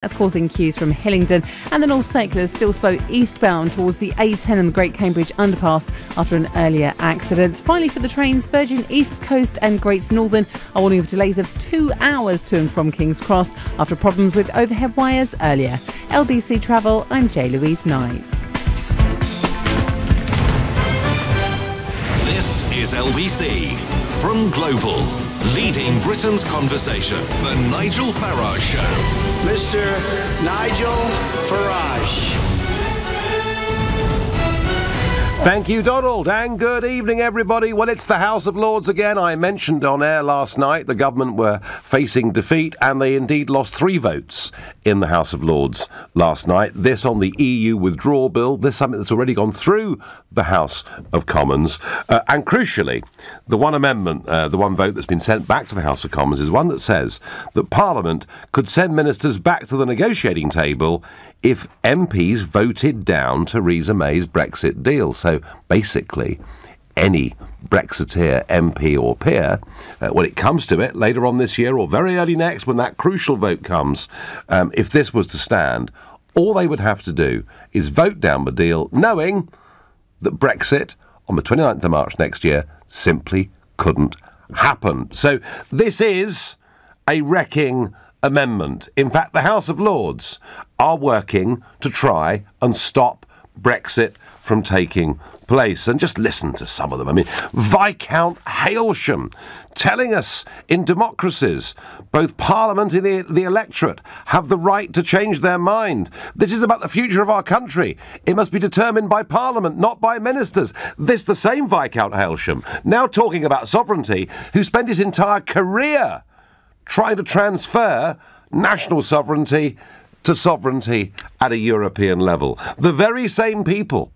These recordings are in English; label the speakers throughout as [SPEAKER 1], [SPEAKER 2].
[SPEAKER 1] That's causing queues from Hillingdon, and the North Circular is still slow eastbound towards the A10 and the Great Cambridge Underpass after an earlier accident. Finally, for the trains, Virgin East Coast and Great Northern are warning of delays of 2 hours to and from King's Cross after problems with overhead wires earlier. LBC Travel, I'm J. Louise Knight.
[SPEAKER 2] This is LBC from Global, leading Britain's conversation. The Nigel Farage Show.
[SPEAKER 3] Mr. Nigel Farage.
[SPEAKER 4] Thank you, Donald, and good evening, everybody. Well, it's the House of Lords again. I mentioned on air last night the government were facing defeat, and they indeed lost 3 votes in the House of Lords last night. This on the EU withdrawal bill. This something that's already gone through the House of Commons. And crucially, the one amendment, the one vote that's been sent back to the House of Commons is one that says that Parliament could send ministers back to the negotiating table if MPs voted down Theresa May's Brexit deal. So basically, any Brexiteer MP or peer, when it comes to it later on this year or very early next, when that crucial vote comes, if this was to stand, all they would have to do is vote down the deal, knowing that Brexit on the 29th of March next year simply couldn't happen. So this is a wrecking amendment. In fact, the House of Lords are working to try and stop Brexit from taking place. And just listen to some of them. I mean, Viscount Hailsham telling us in democracies, both Parliament and the electorate have the right to change their mind. This is about the future of our country. It must be determined by Parliament, not by ministers. This the same Viscount Hailsham, now talking about sovereignty, who spent his entire career trying to transfer national sovereignty to sovereignty at a European level. The very same people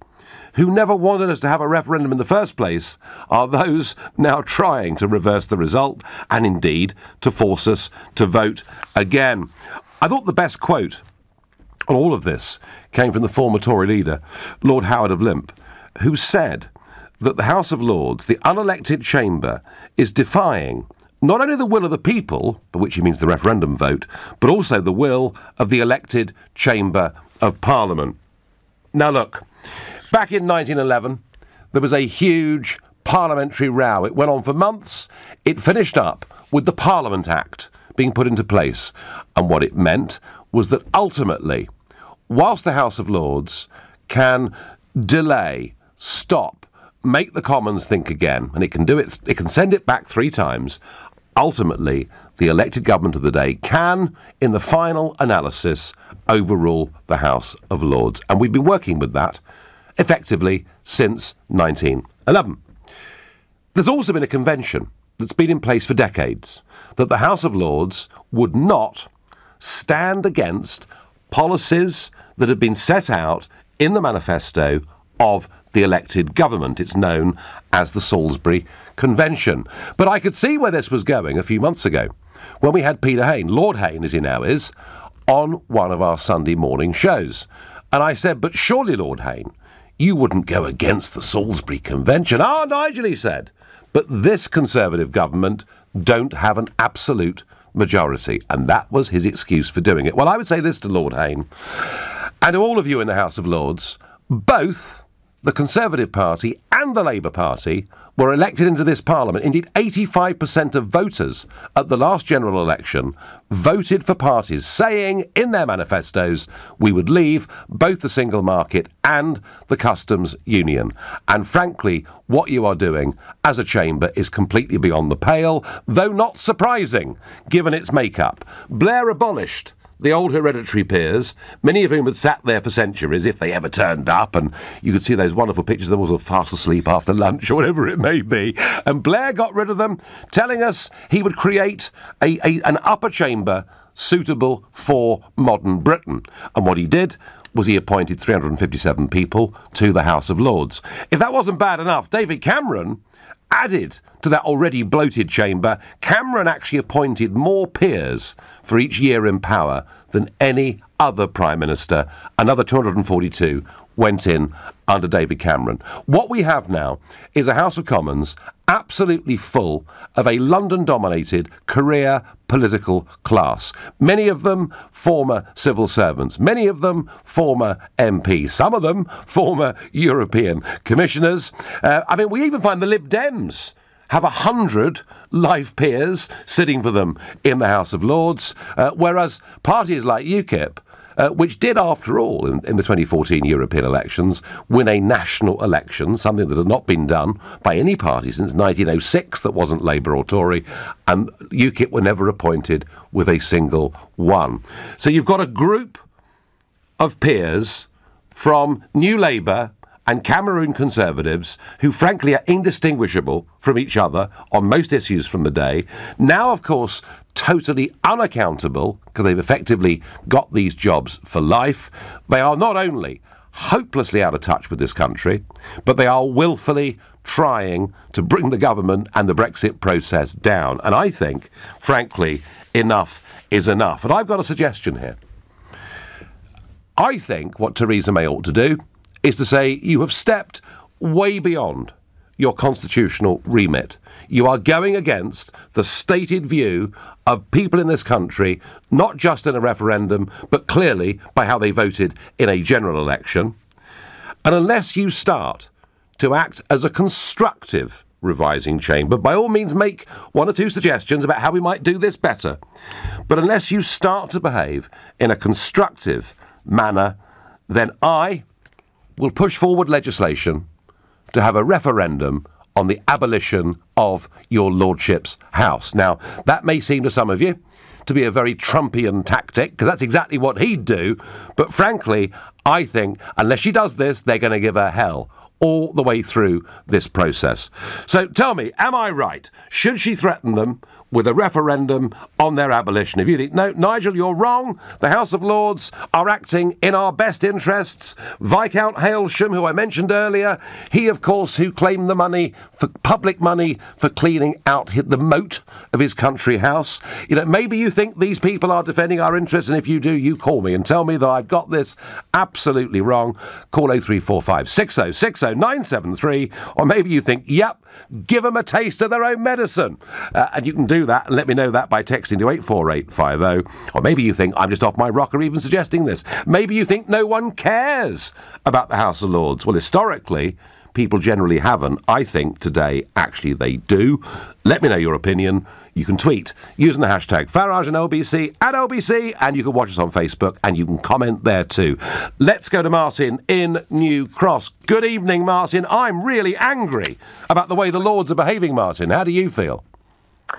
[SPEAKER 4] who never wanted us to have a referendum in the first place are those now trying to reverse the result and indeed to force us to vote again. I thought the best quote on all of this came from the former Tory leader, Lord Howard of Limp, who said that the House of Lords, the unelected chamber, is defying not only the will of the people, by which he means the referendum vote, but also the will of the elected Chamber of Parliament. Now look, back in 1911, there was a huge parliamentary row. It went on for months. It finished up with the Parliament Act being put into place. And what it meant was that ultimately, whilst the House of Lords can delay, stop, make the Commons think again, and it can do it, it can send it back 3 times, ultimately, the elected government of the day can, in the final analysis, overrule the House of Lords. And we've been working with that effectively since 1911. There's also been a convention that's been in place for decades that the House of Lords would not stand against policies that had been set out in the manifesto of the elected government. It's known as the Salisbury Convention. But I could see where this was going a few months ago when we had Peter Hain, Lord Hain as he now is, on one of our Sunday morning shows. And I said, but surely, Lord Hain, you wouldn't go against the Salisbury Convention. Ah, Nigel, he said, but this Conservative government don't have an absolute majority. And that was his excuse for doing it. Well, I would say this to Lord Hain and to all of you in the House of Lords, both the Conservative Party and the Labour Party were elected into this Parliament. Indeed, 85% of voters at the last general election voted for parties saying in their manifestos we would leave both the single market and the customs union. And frankly, what you are doing as a chamber is completely beyond the pale, though not surprising, given its makeup. Blair abolished the old hereditary peers, many of whom had sat there for centuries, if they ever turned up, and you could see those wonderful pictures of them all fast asleep after lunch, or whatever it may be. And Blair got rid of them, telling us he would create an upper chamber suitable for modern Britain. And what he did was he appointed 357 people to the House of Lords. If that wasn't bad enough, David Cameron added to that already bloated chamber, Cameron actually appointed more peers for each year in power than any other Prime Minister. Another 242 went in under David Cameron. What we have now is a House of Commons absolutely full of a London-dominated career political class. Many of them former civil servants, many of them former MPs, some of them former European commissioners. We even find the Lib Dems have 100 life peers sitting for them in the House of Lords, whereas parties like UKIP, which did, after all, in the 2014 European elections, win a national election, something that had not been done by any party since 1906 that wasn't Labour or Tory, and UKIP were never appointed with a single one. So you've got a group of peers from New Labour and Cameroon Conservatives, who frankly are indistinguishable from each other on most issues from the day, now, of course, totally unaccountable because they've effectively got these jobs for life. They are not only hopelessly out of touch with this country, but they are willfully trying to bring the government and the Brexit process down. And I think, frankly, enough is enough. And I've got a suggestion here. I think what Theresa May ought to do is to say, you have stepped way beyond your constitutional remit. You are going against the stated view of people in this country, not just in a referendum, but clearly by how they voted in a general election. And unless you start to act as a constructive revising chamber, by all means make one or two suggestions about how we might do this better. But unless you start to behave in a constructive manner, then I will push forward legislation to have a referendum on the abolition of your lordship's house. Now, that may seem to some of you to be a very Trumpian tactic, because that's exactly what he'd do. But frankly, I think unless she does this, they're going to give her hell all the way through this process. So tell me, am I right? Should she threaten them with a referendum on their abolition? If you think, no, Nigel, you're wrong, the House of Lords are acting in our best interests. Viscount Hailsham, who I mentioned earlier, he, of course, who claimed the money, for public money, for cleaning out the moat of his country house. You know, maybe you think these people are defending our interests, and if you do, you call me and tell me that I've got this absolutely wrong. Call 0345 6060 973, or maybe you think, yep, give them a taste of their own medicine. And you can do that and let me know that by texting to 84850. Or maybe you think I'm just off my rocker even suggesting this. Maybe you think no one cares about the House of Lords. Well, historically, people generally haven't. I think today, actually, they do. Let me know your opinion. You can tweet using the hashtag Farage and LBC at LBC, and you can watch us on Facebook, and you can comment there too. Let's go to Martin in New Cross. Good evening, Martin. I'm really angry about the way the Lords are behaving, Martin. How do you feel?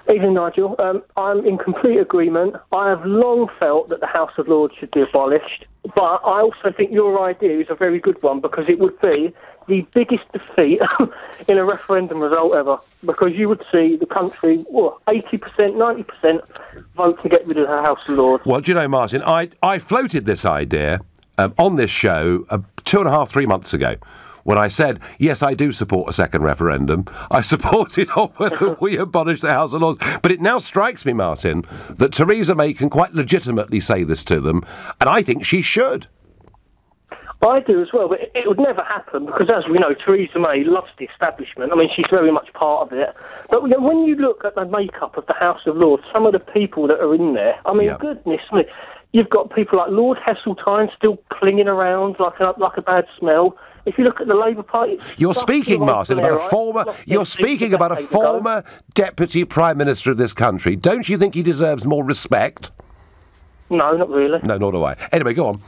[SPEAKER 5] Evening, Nigel. I'm in complete agreement. I have long felt that the House of Lords should be abolished, but I also think your idea is a very good one, because it would be the biggest defeat in a referendum result ever, because you would see the country, 80%, 90% vote to get rid of the House of Lords.
[SPEAKER 4] Well, do you know, Martin, I floated this idea on this show 2.5, 3 months ago, when I said, yes, I do support a second referendum. I supported on whether we abolish the House of Lords. But it now strikes me, Martin, that Theresa May can quite legitimately say this to them, and I think she should.
[SPEAKER 5] I do as well, but it would never happen, because as we know, Theresa May loves the establishment. I mean, she's very much part of it. But when you look at the makeup of the House of Lords, some of the people that are in there, I mean, goodness me, you've got people like Lord Heseltine still clinging around like a bad smell. If you look at the Labour Party,
[SPEAKER 4] you're speaking, Martin, about a former. You're speaking about a former Deputy Prime Minister of this country. Don't you think he deserves more respect?
[SPEAKER 5] No, not really.
[SPEAKER 4] No, nor do I. Anyway, go on.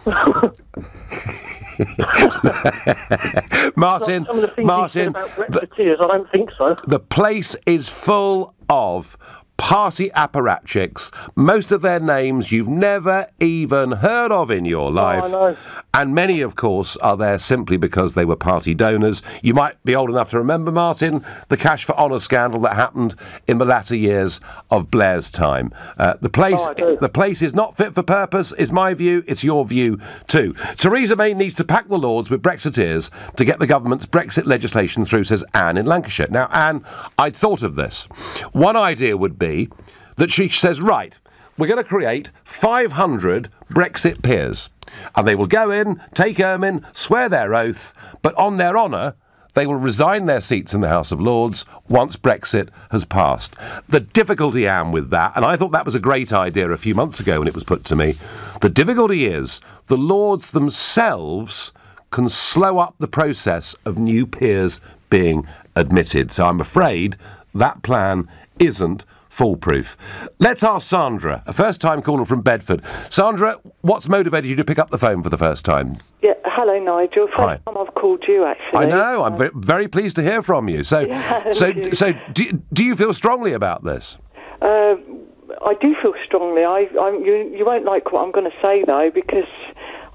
[SPEAKER 4] Martin,
[SPEAKER 5] some of the things about Brexiteers, I don't think so.
[SPEAKER 4] The place is full of party apparatchiks, most of their names you've never even heard of in your life.
[SPEAKER 5] I know.
[SPEAKER 4] And many, of course, are there simply because they were party donors. You might be old enough to remember, Martin, the Cash for Honour scandal that happened in the latter years of Blair's time. The place is not fit for purpose, is my view. It's your view too. Theresa May needs to pack the Lords with Brexiteers to get the government's Brexit legislation through, says Anne in Lancashire. Now, Anne, I'd thought of this. One idea would be that she says, right, we're going to create 500 Brexit peers. And they will go in, take ermine, swear their oath, but on their honour, they will resign their seats in the House of Lords once Brexit has passed. The difficulty, Anne, with that, and I thought that was a great idea a few months ago when it was put to me, the difficulty is the Lords themselves can slow up the process of new peers being admitted. So I'm afraid that plan isn't foolproof. Let's ask Sandra, a first-time caller from Bedford. Sandra, what's motivated you to pick up the phone for the first time?
[SPEAKER 6] Yeah, hello, Nigel. First time I've called you, actually.
[SPEAKER 4] I know. I'm very pleased to hear from you. So, do you feel strongly about this?
[SPEAKER 6] I do feel strongly. You won't like what I'm going to say, though, because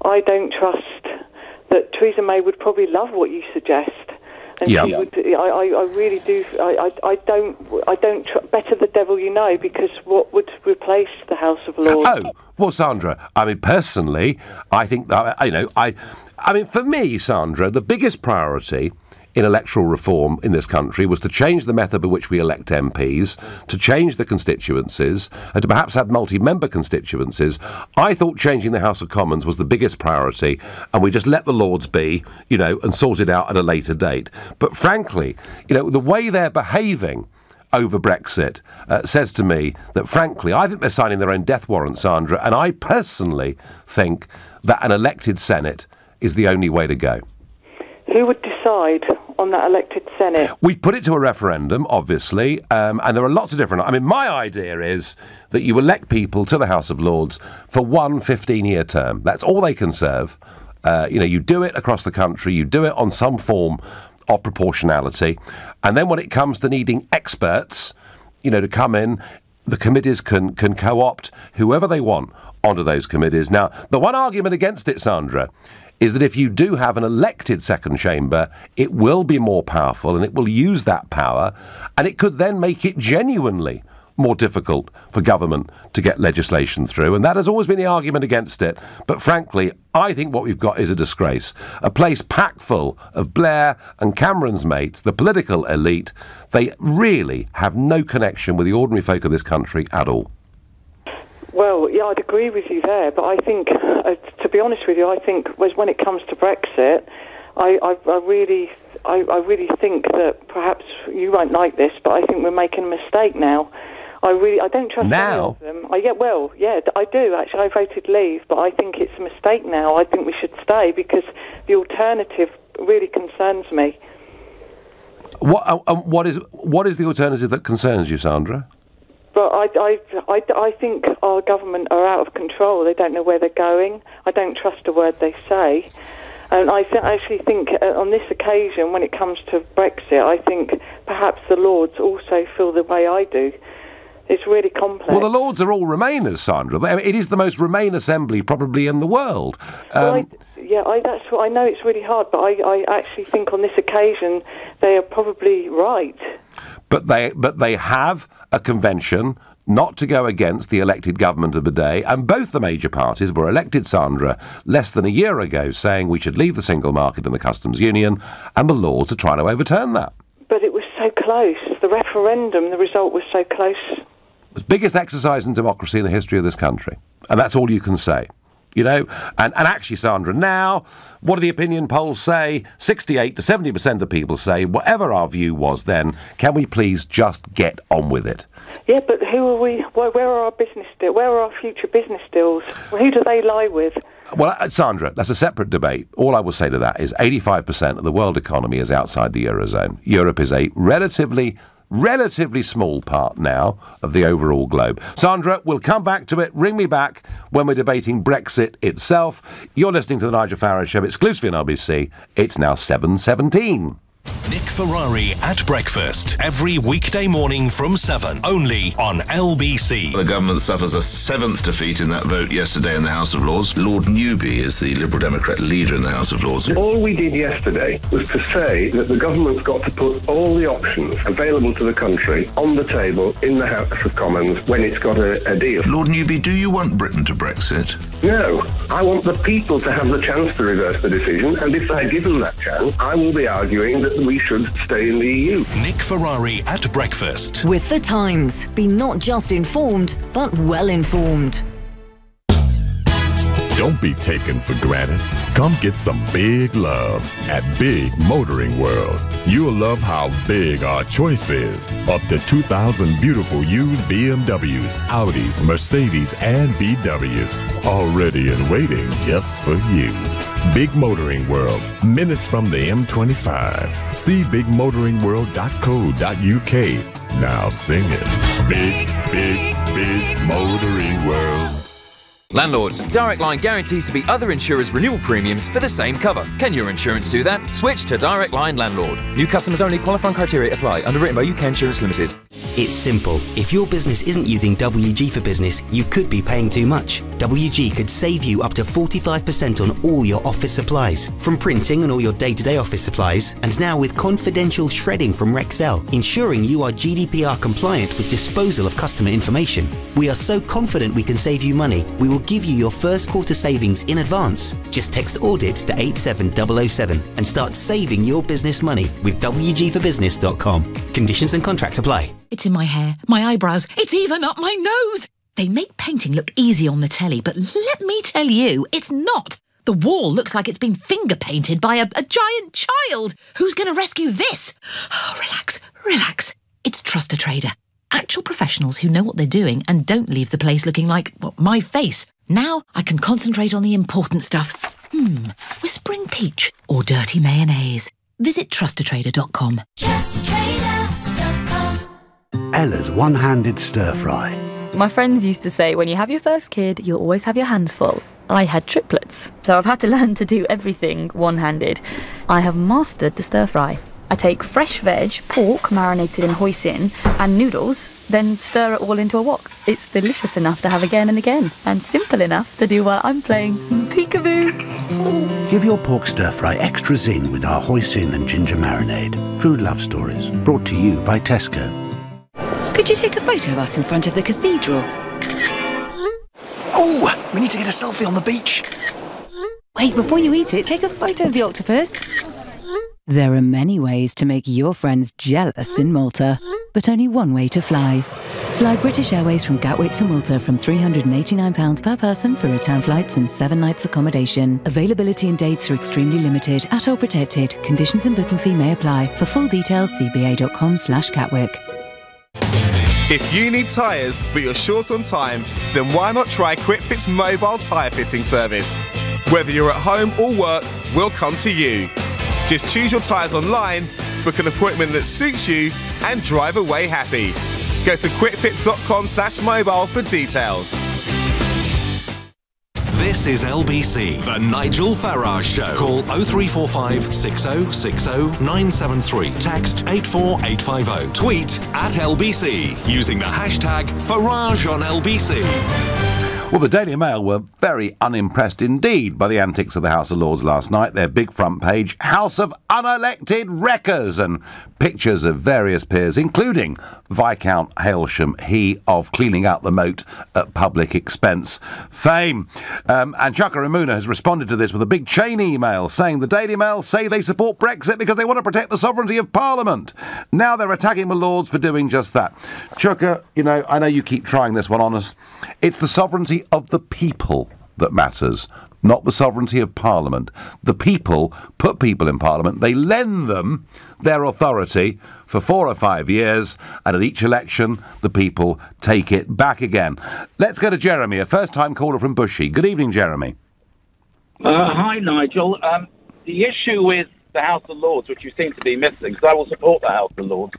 [SPEAKER 6] I don't trust that Theresa May would probably love what you suggest. And she would, I really do. I don't better the devil you know, because what would replace the House of Lords?
[SPEAKER 4] Oh, well, Sandra, I mean, personally, I think that, I mean, for me, Sandra, the biggest priority in electoral reform in this country was to change the method by which we elect MPs, to change the constituencies, and to perhaps have multi-member constituencies. I thought changing the House of Commons was the biggest priority, and we just let the Lords be, and sort it out at a later date. But frankly, the way they're behaving over Brexit says to me that, frankly, I think they're signing their own death warrant, Sandra, and I personally think that an elected Senate is the only way to go.
[SPEAKER 6] Who would decide on that elected Senate?
[SPEAKER 4] We put it to a referendum, obviously, and there are lots of different... I mean, my idea is that you elect people to the House of Lords for one 15-year term. That's all they can serve. You do it across the country, you do it on some form of proportionality, and then when it comes to needing experts, to come in, the committees can co-opt whoever they want onto those committees. Now, the one argument against it, Sandra, is that if you do have an elected second chamber, it will be more powerful and it will use that power, and it could then make it genuinely more difficult for government to get legislation through. And that has always been the argument against it. But frankly, I think what we've got is a disgrace. A place packed full of Blair and Cameron's mates, the political elite. They really have no connection with the ordinary folk of this country at all.
[SPEAKER 6] Well, yeah, I'd agree with you there, but I think, to be honest with you, I think when it comes to Brexit, I really think that perhaps you won't like this, but I think we're making a mistake now. I don't trust
[SPEAKER 4] now.
[SPEAKER 6] Any of them. I do actually. I voted leave, but I think it's a mistake now. I think we should stay because the alternative really concerns me.
[SPEAKER 4] What is the alternative that concerns you, Sandra?
[SPEAKER 6] But I think our government are out of control. They don't know where they're going. I don't trust a word they say. And I actually think on this occasion, when it comes to Brexit, I think perhaps the Lords also feel the way I do. It's really complex.
[SPEAKER 4] Well, the Lords are all Remainers, Sandra. It is the most Remain assembly probably in the world.
[SPEAKER 6] That's what I know. It's really hard, but I actually think on this occasion they are probably right.
[SPEAKER 4] But they have a convention not to go against the elected government of the day, and both the major parties were elected, Sandra, less than a year ago, saying we should leave the single market and the customs union, and the Lords are trying to overturn that.
[SPEAKER 6] But it was so close. The referendum, the result was so close.
[SPEAKER 4] It was the biggest exercise in democracy in the history of this country, and that's all you can say. And actually, Sandra, now, what do the opinion polls say? 68 to 70% of people say, whatever our view was then, can we please just get on with it?
[SPEAKER 6] Yeah, but who are we? Where are our business deals? Where are our future business deals? Who do they lie with?
[SPEAKER 4] Well, Sandra, that's a separate debate. All I will say to that is 85% of the world economy is outside the Eurozone. Europe is a relatively small part now of the overall globe. Sandra, we'll come back to it. Ring me back when we're debating Brexit itself. You're listening to the Nigel Farage Show exclusively on LBC. It's now 7:17.
[SPEAKER 2] Nick Ferrari at breakfast. Every weekday morning from 7. Only on LBC.
[SPEAKER 7] The government suffers a 7th defeat in that vote yesterday in the House of Lords. Lord Newby is the Liberal Democrat leader in the House of Lords.
[SPEAKER 8] All we did yesterday was to say that the government's got to put all the options available to the country on the table in the House of Commons when it's got a deal.
[SPEAKER 7] Lord Newby, do you want Britain to Brexit?
[SPEAKER 8] No, I want the people to have the chance to reverse the decision, and if they're given that chance, I will be arguing that we should stay in the EU.
[SPEAKER 2] Nick Ferrari at breakfast.
[SPEAKER 9] With The Times, be not just informed, but well informed.
[SPEAKER 10] Don't be taken for granted. Come get some big love at Big Motoring World. You'll love how big our choice is. Up to 2,000 beautiful used BMWs, Audis, Mercedes, and VWs. Already and waiting just for you. Big Motoring World, minutes from the M25. See bigmotoringworld.co.uk. Now sing it. Big, big, big Motoring World.
[SPEAKER 11] Landlords, Direct Line guarantees to beat other insurers' renewal premiums for the same cover. Can your insurance do that? Switch to Direct Line Landlord. New customers only. Qualifying criteria apply. Underwritten by UK Insurance Limited.
[SPEAKER 12] It's simple. If your business isn't using WG for Business, you could be paying too much. WG could save you up to 45% on all your office supplies. From printing and all your day-to-day office supplies, and now with confidential shredding from Rexel, ensuring you are GDPR compliant with disposal of customer information. We are so confident we can save you money, we will give you your first quarter savings in advance. Just text audit to 87007 and start saving your business money with WGforbusiness.com. Conditions and contract apply.
[SPEAKER 13] It's in my hair, my eyebrows, it's even up my nose. They make painting look easy on the telly, but let me tell you, it's not. The wall looks like it's been finger painted by a giant child. Who's going to rescue this? Oh, relax, relax. It's Trust a Trader. Actual professionals who know what they're doing and don't leave the place looking like, well, my face. Now I can concentrate on the important stuff. Whispering peach or dirty mayonnaise. Visit trustatrader.com.
[SPEAKER 14] Trustatrader.com. Ella's one-handed stir-fry.
[SPEAKER 15] My friends used to say when you have your first kid, you'll always have your hands full. I had triplets, so I've had to learn to do everything one-handed. I have mastered the stir-fry. I take fresh veg, pork marinated in hoisin, and noodles, then stir it all into a wok. It's delicious enough to have again and again, and simple enough to do while I'm playing peekaboo.
[SPEAKER 14] Give your pork stir-fry extra zing with our hoisin and ginger marinade. Food Love Stories, brought to you by Tesco.
[SPEAKER 16] Could you take a photo of us in front of the cathedral?
[SPEAKER 3] Oh, we need to get a selfie on the beach.
[SPEAKER 1] Wait, before you eat it, take a photo of the octopus.
[SPEAKER 17] There are many ways to make your friends jealous in Malta, but only one way to fly. Fly British Airways from Gatwick to Malta from £389 per person for return flights and 7 nights accommodation. Availability and dates are extremely limited. ATOL protected. Conditions and booking fee may apply. For full details, cba.com/Gatwick.
[SPEAKER 18] If you need tyres but you're short on time, then why not try QuickFit's mobile tyre fitting service? Whether you're at home or work, we'll come to you. Just choose your tyres online, book an appointment that suits you, and drive away happy. Go to quickfit.com/mobile for details.
[SPEAKER 2] This is LBC, the Nigel Farage Show. Call 0345 6060 973. Text 84850. Tweet at LBC using the hashtag Farage on LBC.
[SPEAKER 4] Well, the Daily Mail were very unimpressed indeed by the antics of the House of Lords last night. Their big front page, House of Unelected Wreckers, and pictures of various peers, including Viscount Hailsham, he of cleaning out the moat at public expense fame. And Chuka Ramuna has responded to this with a big chain email saying the Daily Mail say they support Brexit because they want to protect the sovereignty of Parliament. Now they're attacking the Lords for doing just that. Chuka, you know, I know you keep trying this one on us. It's the sovereignty of the people that matters, not the sovereignty of Parliament. The people put people in Parliament. They lend them their authority for 4 or 5 years, and at each election, the people take it back again. Let's go to Jeremy, a first-time caller from Bushy. Good evening, Jeremy.
[SPEAKER 19] Hi, Nigel. The issue with the House of Lords, which you seem to be missing, because I will support the House of Lords,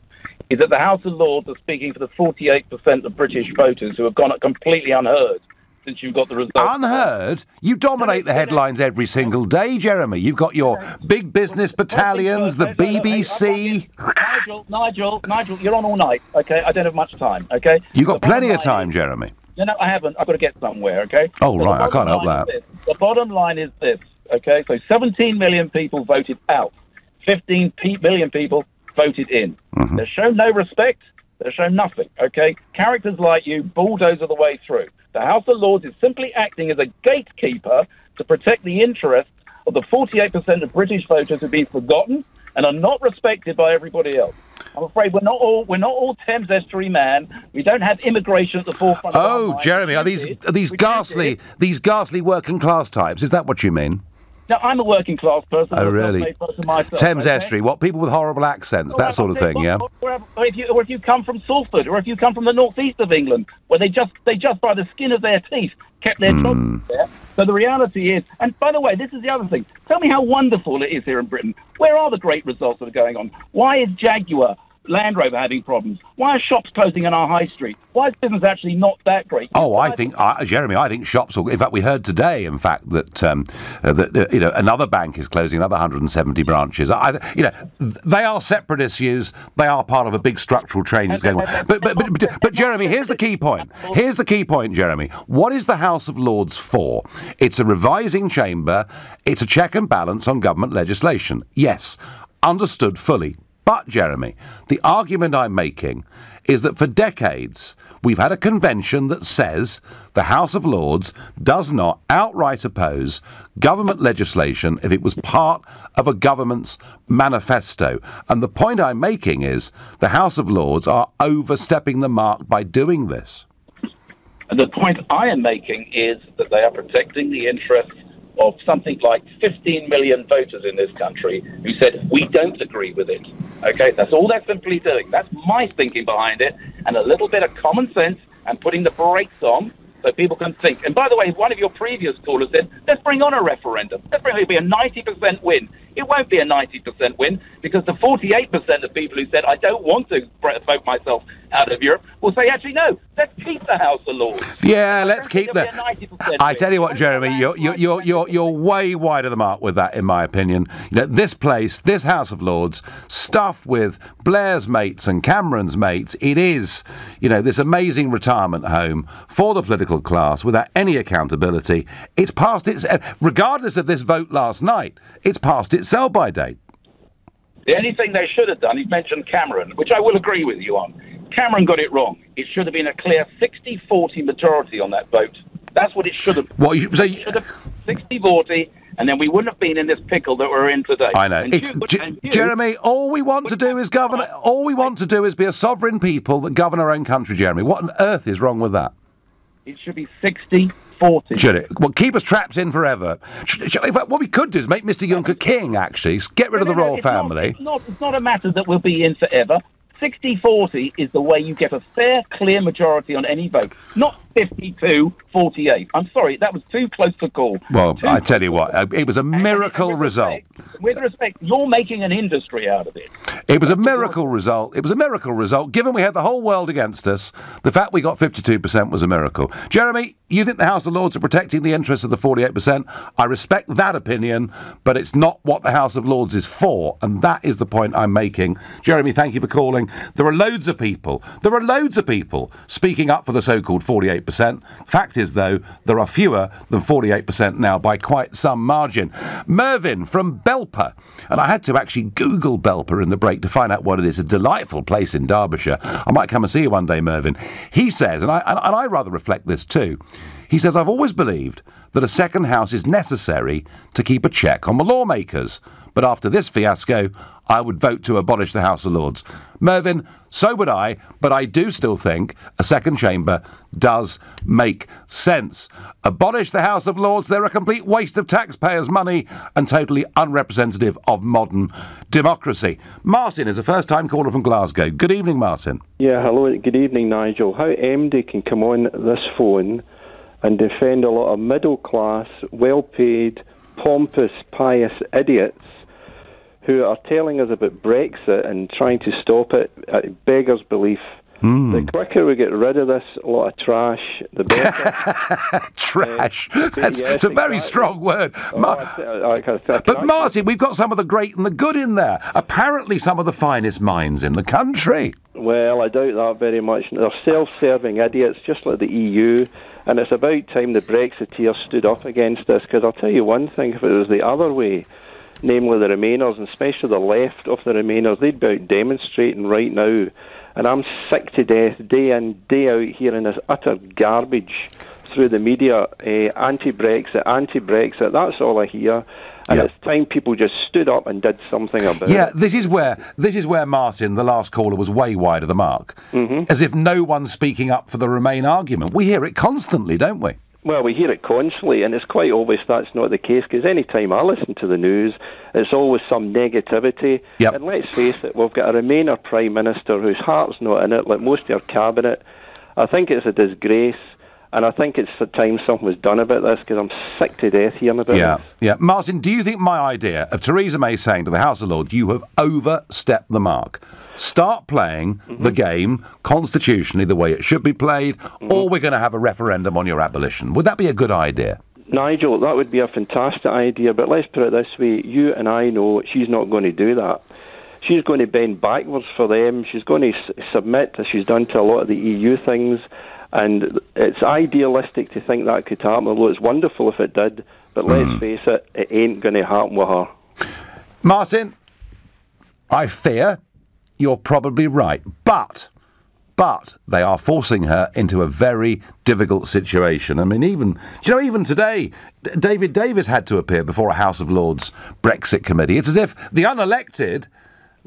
[SPEAKER 19] is that the House of Lords are speaking for the 48% of British voters who have gone completely unheard since you got the results.
[SPEAKER 4] Unheard? You dominate the headlines every single day, Jeremy. You've got your big business battalions, the BBC.
[SPEAKER 19] Nigel, you're on all night, okay? I don't have much time, okay?
[SPEAKER 4] You've got plenty of time, Jeremy.
[SPEAKER 19] No, I haven't. I've got to get somewhere, okay?
[SPEAKER 4] Oh, right, I can't help that.
[SPEAKER 19] The bottom line is this, okay? So 17 million people voted out. 15 million people voted in.
[SPEAKER 4] Mm-hmm.
[SPEAKER 19] They've shown no respect. They've shown nothing, okay? Characters like you bulldozer the way through. The House of Lords is simply acting as a gatekeeper to protect the interests of the 48% of British voters who've been forgotten and are not respected by everybody else. I'm afraid we're not all Thames Estuary man. We don't have immigration at the forefront.
[SPEAKER 4] Oh, Jeremy, are these ghastly working class types? Is that what you mean?
[SPEAKER 19] Now, I'm a working class person.
[SPEAKER 4] Oh, really? Thames Estuary, what, people with horrible accents, that sort of thing, yeah?
[SPEAKER 19] Or if you come from Salford, or if you come from the northeast of England, where they just by the skin of their teeth kept their jobs there. So the reality is, and by the way, this is the other thing. Tell me how wonderful it is here in Britain. Where are the great results that are going on? Why is Jaguar, Land Rover having problems? Why are shops closing on our high street? Why is business actually not that great?
[SPEAKER 4] Oh, Jeremy, I think shops will... In fact, we heard today, in fact, that another bank is closing another 170 branches. They are separate issues. They are part of a big structural change that's going on. But Jeremy, here's the key point. Here's the key point, Jeremy. What is the House of Lords for? It's a revising chamber. It's a check and balance on government legislation. Yes, understood fully. But, Jeremy, the argument I'm making is that for decades we've had a convention that says the House of Lords does not outright oppose government legislation if it was part of a government's manifesto. And the point I'm making is the House of Lords are overstepping the mark by doing this.
[SPEAKER 19] And the point I am making is that they are protecting the interests of something like 15 million voters in this country who said, we don't agree with it. Okay, that's all they're simply doing. That's my thinking behind it, and a little bit of common sense and putting the brakes on so people can think. And by the way, one of your previous callers said, let's bring on a referendum. It'll be a 90% win. It won't be a 90% win because the 48% of people who said, I don't want to vote myself out of Europe, will say, actually, no, let's keep the House of Lords.
[SPEAKER 4] Yeah, let's keep that. I tell you what, Jeremy, you're way wide of the mark with that, in my opinion. This place, this House of Lords, stuffed with Blair's mates and Cameron's mates, it is, this amazing retirement home for the political class without any accountability. It's past its, regardless of this vote last night, it's past its sell-by date.
[SPEAKER 19] The only thing they should have done, he mentioned Cameron, which I will agree with you on. Cameron got it wrong. It should have been a clear 60-40 majority on that vote. That's what it should have.
[SPEAKER 4] What you say?
[SPEAKER 19] Should have 60-40, and then we wouldn't have been in this pickle that we're in today.
[SPEAKER 4] I know. Jeremy, all we want to do is govern. All we want to do is be a sovereign people that govern our own country. Jeremy, what on earth is wrong with that?
[SPEAKER 19] It should be 60-40.
[SPEAKER 4] Should it? Well, keep us trapped in forever. In fact, what we could do is make Mr. Juncker king, actually. Get rid of the royal family.
[SPEAKER 19] It's not a matter that we'll be in forever. 60-40 is the way you get a fair, clear majority on any vote, not 52-48. I'm sorry, that was too close to call.
[SPEAKER 4] Well, I tell you what, it was a miracle result.
[SPEAKER 19] With respect, you're making an industry out of it.
[SPEAKER 4] It was a miracle result. It was a miracle result. Given we had the whole world against us, the fact we got 52% was a miracle. Jeremy, you think the House of Lords are protecting the interests of the 48%? I respect that opinion, but it's not what the House of Lords is for, and that is the point I'm making. Jeremy, thank you for calling. There are loads of people speaking up for the so-called 48%. Fact is, though, there are fewer than 48% now by quite some margin. Mervyn from Belper, and I had to actually Google Belper in the break to find out what it is. A delightful place in Derbyshire. I might come and see you one day, Mervyn. He says, and I rather reflect this too, he says, I've always believed that a second house is necessary to keep a check on the lawmakers. But after this fiasco, I would vote to abolish the House of Lords. Mervyn, so would I, but I do still think a second chamber does make sense. Abolish the House of Lords. They're a complete waste of taxpayers' money and totally unrepresentative of modern democracy. Martin is a first-time caller from Glasgow. Good evening, Martin.
[SPEAKER 20] Yeah, hello. Good evening, Nigel. How MD can come on this phone and defend a lot of middle-class, well-paid, pompous, pious idiots who are telling us about Brexit and trying to stop it, beggars belief. The quicker we get rid of this lot of trash, the better.
[SPEAKER 4] Trash. It's a very strong word. But Martin, we've got some of the great and the good in there. Apparently some of the finest minds in the country.
[SPEAKER 20] Well, I doubt that very much. They're self-serving idiots, just like the EU, and it's about time the Brexiteers stood up against this, because I'll tell you one thing, if it was the other way, namely the Remainers, and especially the left of the Remainers, they'd be out demonstrating right now, and I'm sick to death, day in, day out, hearing this utter garbage through the media, anti-Brexit, that's all I hear. And it's time people just stood up and did something about it.
[SPEAKER 4] Yeah, this is where Martin, the last caller, was way wide of the mark. As if no one's speaking up for the Remain argument. We hear it constantly, don't we?
[SPEAKER 20] Well, we hear it constantly, and it's quite obvious that's not the case, because any time I listen to the news, it's always some negativity. And let's face it, we've got a Remainer Prime Minister whose heart's not in it, like most of our cabinet. I think it's a disgrace. And I think it's the time something was done about this, because I'm sick to death hearing about this.
[SPEAKER 4] Yeah. Martin, do you think my idea of Theresa May saying to the House of Lords, you have overstepped the mark, start playing the game constitutionally the way it should be played, or we're going to have a referendum on your abolition? Would that be a good idea?
[SPEAKER 20] Nigel, that would be a fantastic idea, but let's put it this way. You and I know she's not going to do that. She's going to bend backwards for them. She's going to submit, as she's done to a lot of the EU things. And it's idealistic to think that could happen, although it's wonderful if it did. But let's face it, it ain't going to happen with her.
[SPEAKER 4] Martin, I fear you're probably right. But they are forcing her into a very difficult situation. I mean, even today, David Davis had to appear before a House of Lords Brexit committee. It's as if the unelected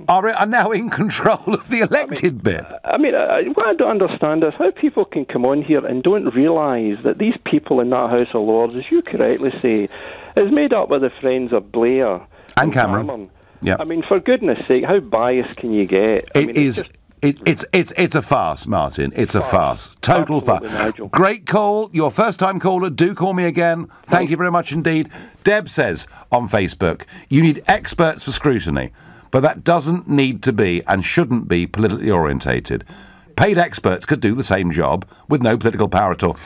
[SPEAKER 4] are now in control of the elected bit.
[SPEAKER 20] What I don't understand is how people can come on here and don't realise that these people in that House of Lords, as you correctly say, is made up of the friends of Blair
[SPEAKER 4] and Cameron.
[SPEAKER 20] I mean, for goodness sake, how biased can you get?
[SPEAKER 4] It's a farce, Martin. It's a farce. Total farce. Great call. Your first-time caller. Do call me again. Thank you very much indeed. Deb says on Facebook, you need experts for scrutiny. But that doesn't need to be and shouldn't be politically orientated. Paid experts could do the same job with no political power at all.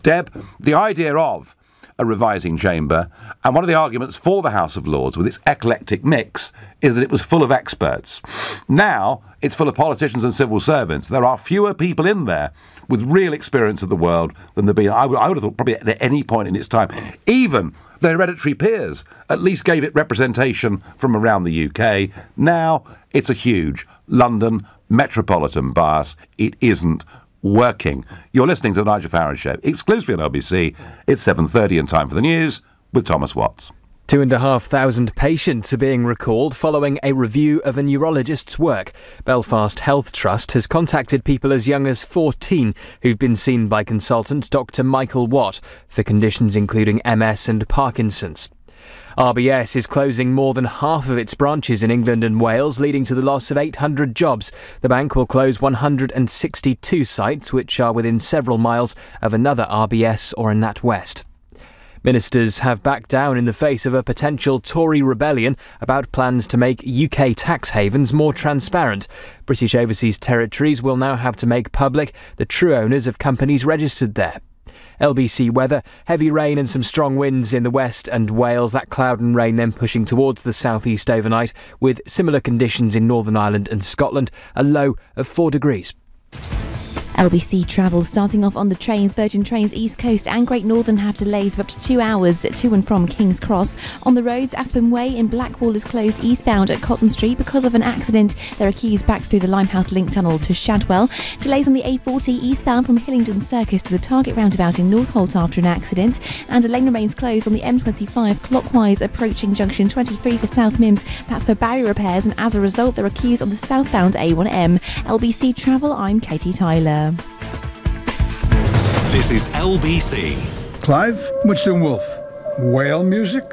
[SPEAKER 4] Deb, the idea of a revising chamber, and one of the arguments for the House of Lords with its eclectic mix is that it was full of experts. Now it's full of politicians and civil servants. There are fewer people in there with real experience of the world than there been. I would have thought probably at any point in its time. Even the hereditary peers at least gave it representation from around the UK. Now it's a huge London metropolitan bias. It isn't working. You're listening to the Nigel Farage Show, exclusively on LBC. It's 7:30 and time for the news with Thomas Watts.
[SPEAKER 21] 2,500 patients are being recalled following a review of a neurologist's work. Belfast Health Trust has contacted people as young as 14 who've been seen by consultant Dr Michael Watt for conditions including MS and Parkinson's. RBS is closing more than half of its branches in England and Wales, leading to the loss of 800 jobs. The bank will close 162 sites, which are within several miles of another RBS or a NatWest. Ministers have backed down in the face of a potential Tory rebellion about plans to make UK tax havens more transparent. British Overseas Territories will now have to make public the true owners of companies registered there. LBC weather, heavy rain and some strong winds in the west and Wales. That cloud and rain then pushing towards the southeast overnight, with similar conditions in Northern Ireland and Scotland, a low of 4 degrees.
[SPEAKER 22] LBC travel starting off on the trains. Virgin Trains East Coast and Great Northern have delays of up to 2 hours to and from King's Cross. On the roads, Aspen Way in Blackwall is closed eastbound at Cotton Street because of an accident. There are queues back through the Limehouse Link Tunnel to Shadwell. Delays on the A40 eastbound from Hillingdon Circus to the Target roundabout in Northolt after an accident. And a lane remains closed on the M25 clockwise approaching junction 23 for South Mims. That's for barrier repairs, and as a result there are queues on the southbound A1M. LBC Travel, I'm Katie Tyler.
[SPEAKER 2] This is LBC.
[SPEAKER 23] Clive, what's doing Wolf? Whale music?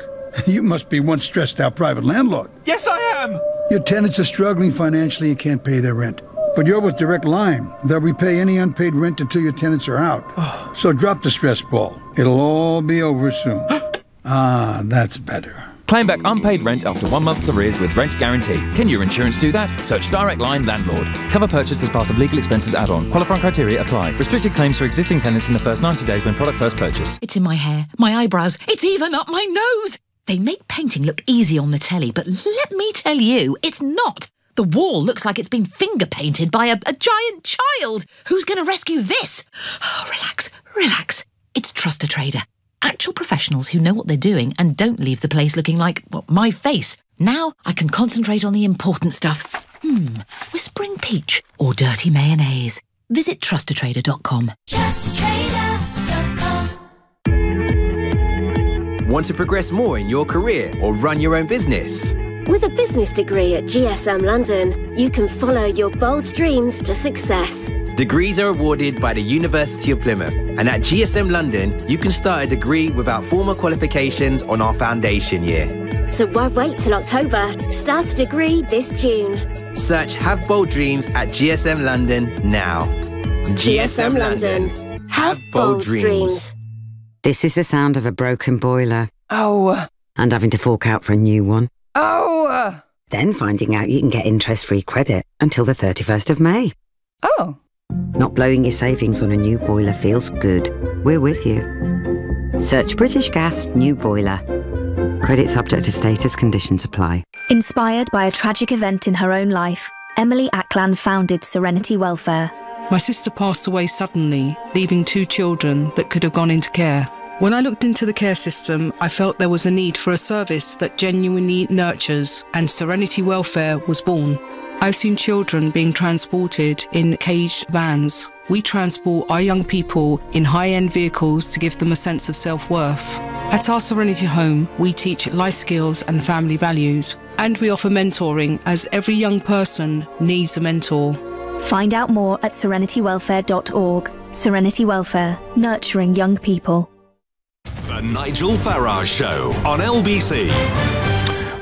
[SPEAKER 23] You must be one stressed out private landlord.
[SPEAKER 24] Yes, I am!
[SPEAKER 23] Your tenants are struggling financially and can't pay their rent. But you're with Direct Line. They'll repay any unpaid rent until your tenants are out. So drop the stress ball. It'll all be over soon. Ah, that's better.
[SPEAKER 11] Claim back unpaid rent after 1 month's arrears with rent guarantee. Can your insurance do that? Search Direct Line Landlord. Cover purchased as part of legal expenses add-on. Qualifying criteria apply. Restricted claims for existing tenants in the first 90 days when product first purchased.
[SPEAKER 13] It's in my hair, my eyebrows, it's even up my nose. They make painting look easy on the telly, but let me tell you, it's not. The wall looks like it's been finger painted by a giant child. Who's going to rescue this? Oh, relax, relax. It's Trust a Trader. Actual professionals who know what they're doing and don't leave the place looking like, well, my face. Now I can concentrate on the important stuff. Whispering peach or dirty mayonnaise. Visit trustatrader.com.
[SPEAKER 5] Trustatrader.com. Want to progress more in your career or run your own business?
[SPEAKER 6] With a business degree at GSM London, you can follow your bold dreams to success.
[SPEAKER 5] Degrees are awarded by the University of Plymouth, and at GSM London, you can start a degree without formal qualifications on our foundation year.
[SPEAKER 6] So why wait till October? Start a degree this June.
[SPEAKER 5] Search Have Bold Dreams at GSM London now.
[SPEAKER 6] GSM London. Have bold dreams.
[SPEAKER 7] This is the sound of a broken boiler.
[SPEAKER 24] Oh.
[SPEAKER 7] And having to fork out for a new one.
[SPEAKER 24] Oh.
[SPEAKER 7] Then finding out you can get interest-free credit until the 31st of May.
[SPEAKER 24] Oh.
[SPEAKER 7] Not blowing your savings on a new boiler feels good. We're with you. Search British Gas New Boiler. Credit subject to status, conditions apply.
[SPEAKER 25] Inspired by a tragic event in her own life, Emily Ackland founded Serenity Welfare.
[SPEAKER 26] My sister passed away suddenly, leaving 2 children that could have gone into care. When I looked into the care system, I felt there was a need for a service that genuinely nurtures, and Serenity Welfare was born. I've seen children being transported in caged vans. We transport our young people in high-end vehicles to give them a sense of self-worth. At our Serenity Home, we teach life skills and family values, and we offer mentoring, as every young person needs a mentor.
[SPEAKER 25] Find out more at serenitywelfare.org. Serenity Welfare, nurturing young people.
[SPEAKER 2] The Nigel Farage Show on LBC.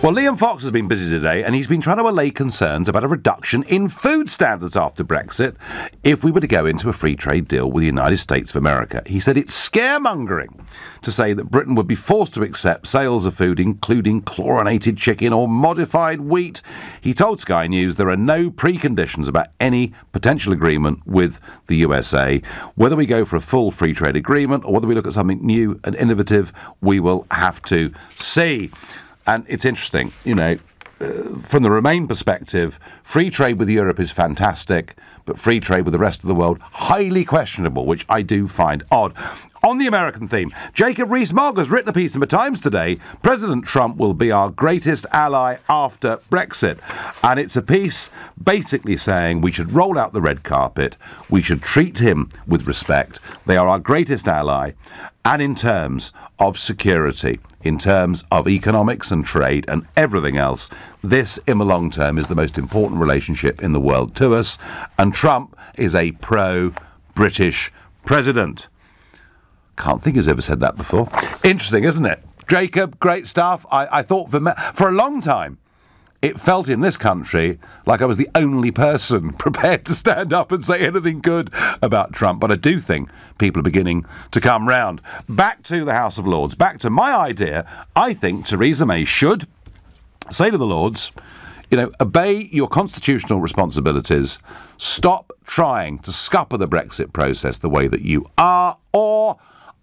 [SPEAKER 4] Well, Liam Fox has been busy today, and he's been trying to allay concerns about a reduction in food standards after Brexit if we were to go into a free trade deal with the United States of America. He said it's scaremongering to say that Britain would be forced to accept sales of food including chlorinated chicken or modified wheat. He told Sky News there are no preconditions about any potential agreement with the USA. Whether we go for a full free trade agreement or whether we look at something new and innovative, we will have to see. And it's interesting, you know, from the Remain perspective, free trade with Europe is fantastic, but free trade with the rest of the world, highly questionable, which I do find odd. On the American theme, Jacob Rees-Mogg has written a piece in the Times today, President Trump will be our greatest ally after Brexit. And it's a piece basically saying we should roll out the red carpet, we should treat him with respect, they are our greatest ally, and in terms of security, in terms of economics and trade and everything else, this, in the long term, is the most important relationship in the world to us. And Trump is a pro-British president. Can't think who's ever said that before. Interesting, isn't it? Jacob, great stuff. I thought for a long time, it felt in this country like I was the only person prepared to stand up and say anything good about Trump. But I do think people are beginning to come round. Back to the House of Lords. Back to my idea. I think Theresa May should say to the Lords, you know, obey your constitutional responsibilities. Stop trying to scupper the Brexit process the way that you are, or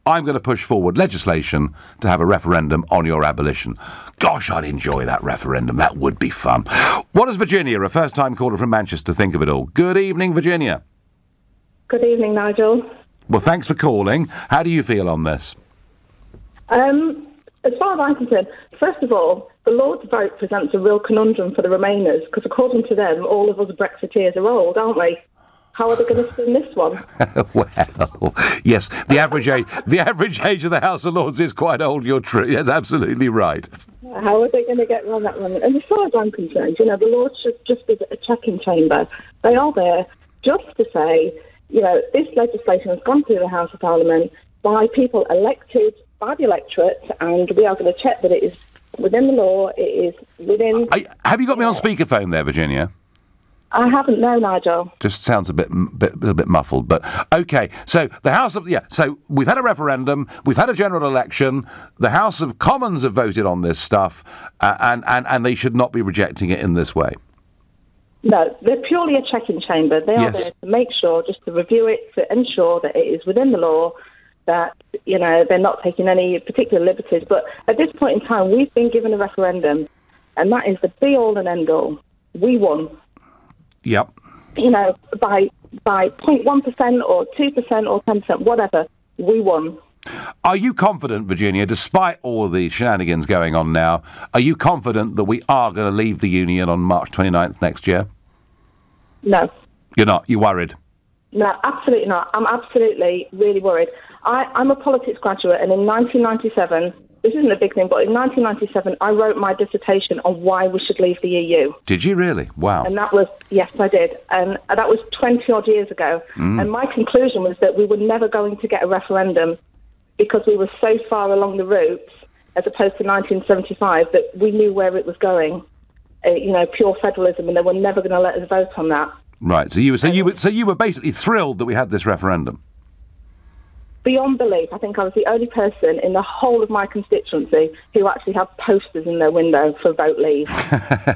[SPEAKER 4] I'm going to push forward legislation to have a referendum on your abolition. Gosh, I'd enjoy that referendum. That would be fun. What does Virginia, a first-time caller from Manchester, think of it all? Good evening, Virginia.
[SPEAKER 27] Good evening, Nigel.
[SPEAKER 4] Well, thanks for calling. How do you feel on this?
[SPEAKER 27] As far as I'm concerned, first of all, the Lord's vote presents a real conundrum for the Remainers, because according to them, all of us Brexiteers are old, aren't we? How are they going to spin this one?
[SPEAKER 4] Well, yes, the average age of the House of Lords is quite old. You're true. That's absolutely right.
[SPEAKER 27] How are they going to get around that one? And as far as I'm concerned, you know, the Lords should just be a checking chamber. They are there just to say, you know, this legislation has gone through the House of Parliament by people elected by the electorate, and we are going to check that it is within the law. It is within.
[SPEAKER 4] Have you got me on speakerphone there, Virginia?
[SPEAKER 27] I haven't, no, Nigel.
[SPEAKER 4] Just sounds a little bit muffled, but okay. So the House of so we've had a referendum, we've had a general election. The House of Commons have voted on this stuff, and they should not be rejecting it in this way.
[SPEAKER 27] No, they're purely a checking chamber. They are there to make sure, just to review it, to ensure that it is within the law, that, you know, they're not taking any particular liberties. But at this point in time, we've been given a referendum, and that is the be-all and end-all. We won.
[SPEAKER 4] Yep.
[SPEAKER 27] You know, by 0.1% or 2% or 10%, whatever, we won.
[SPEAKER 4] Are you confident, Virginia, despite all the shenanigans going on now, are you confident that we are going to leave the Union on March 29th next year?
[SPEAKER 27] No.
[SPEAKER 4] You're not? You're worried?
[SPEAKER 27] No, absolutely not. I'm absolutely really worried. I'm a politics graduate, and in 1997, this isn't a big thing, but in 1997, I wrote my dissertation on why we should leave the EU.
[SPEAKER 4] Did you really? Wow.
[SPEAKER 27] And that was, yes, I did. And that was 20-odd years ago. And my conclusion was that we were never going to get a referendum because we were so far along the route, as opposed to 1975, that we knew where it was going. You know, pure federalism, and they were never going to let us vote on that.
[SPEAKER 4] Right. So you were basically thrilled that we had this referendum.
[SPEAKER 27] Beyond belief. I think I was the only person in the whole of my constituency who actually have posters in their window for vote leave.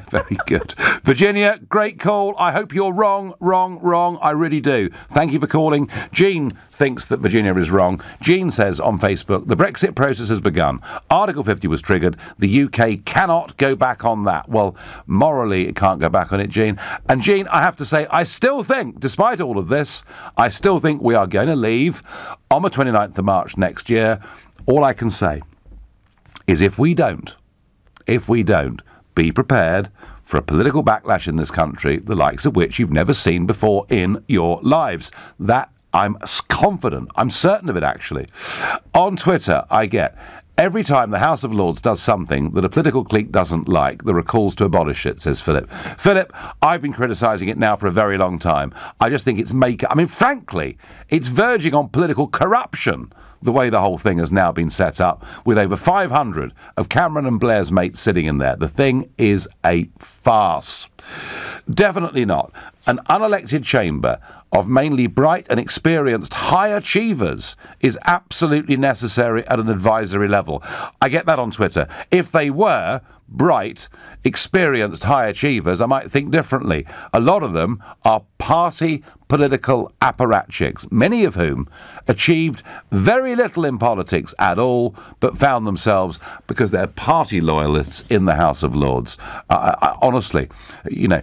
[SPEAKER 4] Very good. Virginia, great call. I hope you're wrong. I really do. Thank you for calling. Jean thinks that Virginia is wrong. Jean says on Facebook, the Brexit process has begun. Article 50 was triggered. The UK cannot go back on that. Well, morally, it can't go back on it, Jean. And Jean, I have to say, I still think, despite all of this, I still think we are going to leave on the 29th of March next year. All I can say is if we don't, be prepared for a political backlash in this country, the likes of which you've never seen before in your lives. That I'm confident, I'm certain of it actually. On Twitter, I get, every time the House of Lords does something that a political clique doesn't like, there are calls to abolish it, says Philip. Philip, I've been criticising it now for a very long time. I just think frankly, it's verging on political corruption, the way the whole thing has now been set up, with over 500 of Cameron and Blair's mates sitting in there. The thing is a farce. Definitely not. An unelected chamber of mainly bright and experienced high achievers is absolutely necessary at an advisory level. I get that on Twitter. If they were bright, experienced high achievers, I might think differently. A lot of them are party political apparatchiks, many of whom achieved very little in politics at all, but found themselves, because they're party loyalists, in the House of Lords. Honestly, you know,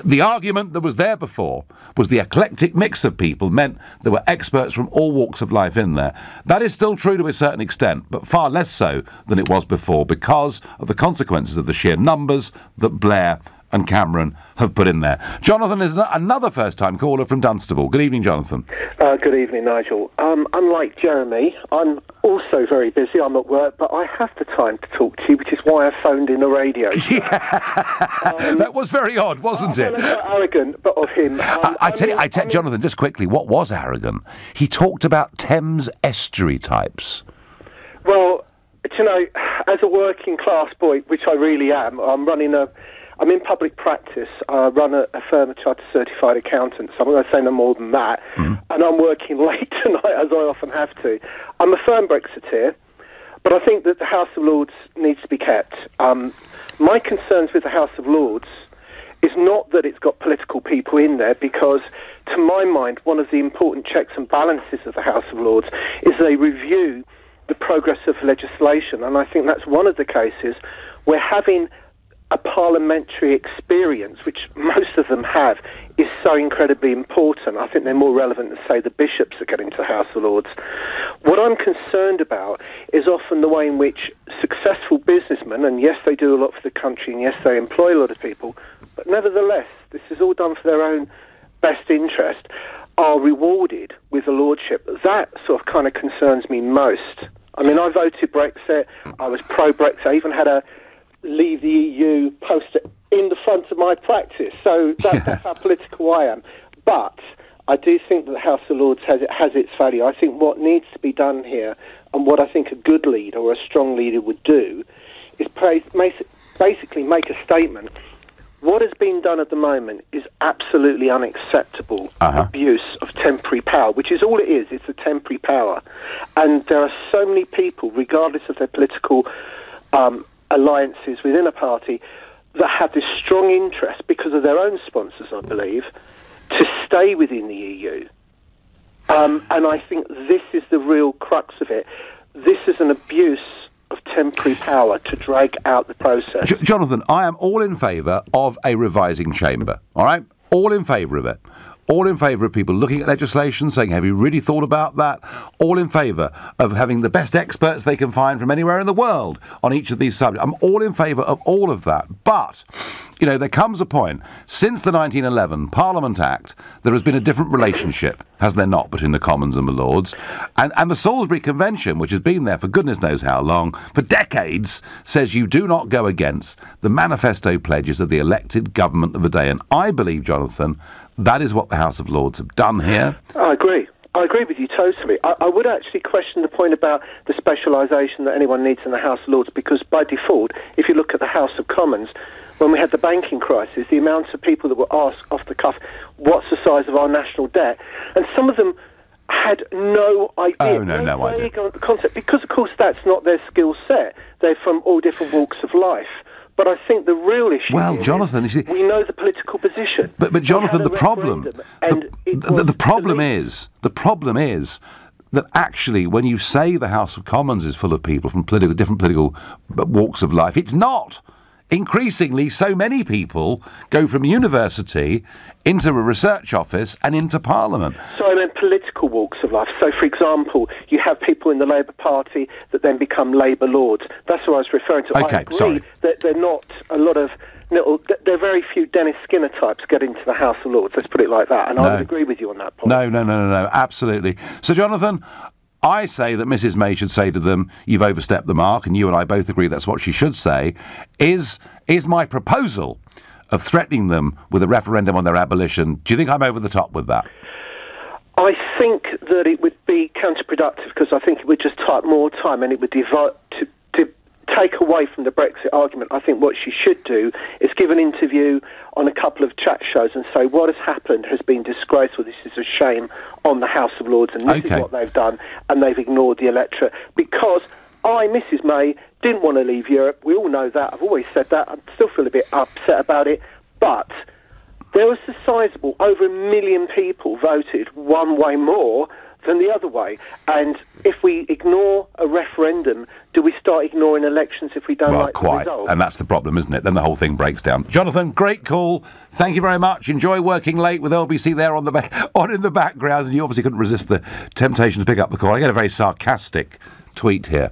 [SPEAKER 4] the argument that was there before was the eclectic mix of people meant there were experts from all walks of life in there. That is still true to a certain extent, but far less so than it was before, because of the consequences of the sheer numbers that Blair and Cameron have put in there. Jonathan is another first-time caller from Dunstable. Good evening, Jonathan.
[SPEAKER 8] Good evening, Nigel. Unlike Jeremy, I'm also very busy. I'm at work, but I have the time to talk to you, which is why I phoned in the radio.
[SPEAKER 4] That was very odd, wasn't it?
[SPEAKER 8] Arrogant, but of him.
[SPEAKER 4] I tell you, Jonathan, just quickly, what was arrogant? He talked about Thames estuary types.
[SPEAKER 8] Well, you know, as a working class boy, which I really am, I'm in public practice. I run a firm of chartered certified accountants. I'm going to say no more than that. And I'm working late tonight, as I often have to. I'm a firm Brexiteer, but I think that the House of Lords needs to be kept. My concerns with the House of Lords is not that it's got political people in there, because, to my mind, one of the important checks and balances of the House of Lords is they review the progress of legislation. And I think that's one of the cases where having a parliamentary experience, which most of them have, is so incredibly important. I think they're more relevant than, say, the bishops that get into the House of Lords. What I'm concerned about is often the way in which successful businessmen, and yes, they do a lot for the country, and yes, they employ a lot of people, but nevertheless, this is all done for their own best interest, are rewarded with a lordship. That sort of kind of concerns me most. I mean, I voted Brexit, I was pro-Brexit, I even had a Leave the EU poster in the front of my practice, so that's how political I am. But I do think that the House of Lords has its value. I think what needs to be done here, and what I think a good leader or a strong leader would do, is basically make a statement what has been done at the moment is absolutely unacceptable abuse of temporary power, which is all it is. It's a temporary power. And there are so many people, regardless of their political alliances within a party, that have this strong interest, because of their own sponsors, I believe, to stay within the EU. And I think this is the real crux of it. This is an abuse of temporary power to drag out the process.
[SPEAKER 4] Jonathan, I am all in favour of a revising chamber, all right? All in favour of it. All in favour of people looking at legislation, saying, have you really thought about that? All in favour of having the best experts they can find from anywhere in the world on each of these subjects. I'm all in favour of all of that. But, you know, there comes a point, since the 1911 Parliament Act, there has been a different relationship, has there not, between the Commons and the Lords? And the Salisbury Convention, which has been there for goodness knows how long, for decades, says you do not go against the manifesto pledges of the elected government of the day. And I believe, Jonathan, that is what the House of Lords have done here.
[SPEAKER 8] I agree. I agree with you totally. I would actually question the point about the specialisation that anyone needs in the House of Lords, because by default, if you look at the House of Commons, when we had the banking crisis, the amount of people that were asked off the cuff, what's the size of our national debt? And some of them had no idea.
[SPEAKER 4] Oh, no idea.
[SPEAKER 8] Concept, because, of course, that's not their skill set. They're from all different walks of life. But I think the real issue
[SPEAKER 4] Jonathan,
[SPEAKER 8] is we know the political position.
[SPEAKER 4] But Jonathan, the problem is that actually when you say the House of Commons is full of people from different political walks of life, it's not. Increasingly, so many people go from university into a research office and into Parliament.
[SPEAKER 8] So I mean political walks of life. So, for example, you have people in the Labour Party that then become Labour Lords. That's what I was referring to.
[SPEAKER 4] Okay,
[SPEAKER 8] I agree
[SPEAKER 4] sorry.
[SPEAKER 8] that they're not a lot of little... There are very few Dennis Skinner types get into the House of Lords. Let's put it like that. And I would agree with you on that point.
[SPEAKER 4] No, absolutely. So, Jonathan, I say that Mrs May should say to them, you've overstepped the mark, and you and I both agree that's what she should say, is my proposal of threatening them with a referendum on their abolition, do you think I'm over the top with that?
[SPEAKER 8] I think that it would be counterproductive, because I think it would just take more time, and it would to take away from the Brexit argument. I think what she should do is give an interview on a couple of chat shows and say what has happened has been disgraceful, this is a shame on the House of Lords, and this is what they've done, and they've ignored the electorate. Because I, Mrs May, didn't want to leave Europe. We all know that. I've always said that. I still feel a bit upset about it. But there was a sizable, over 1 million people voted one way more than the other way. And if we ignore a referendum, do we start ignoring elections if we don't like the result?
[SPEAKER 4] And that's the problem, isn't it? Then the whole thing breaks down. Jonathan, great call. Thank you very much. Enjoy working late with LBC there on in the background. And you obviously couldn't resist the temptation to pick up the call. I get a very sarcastic tweet here.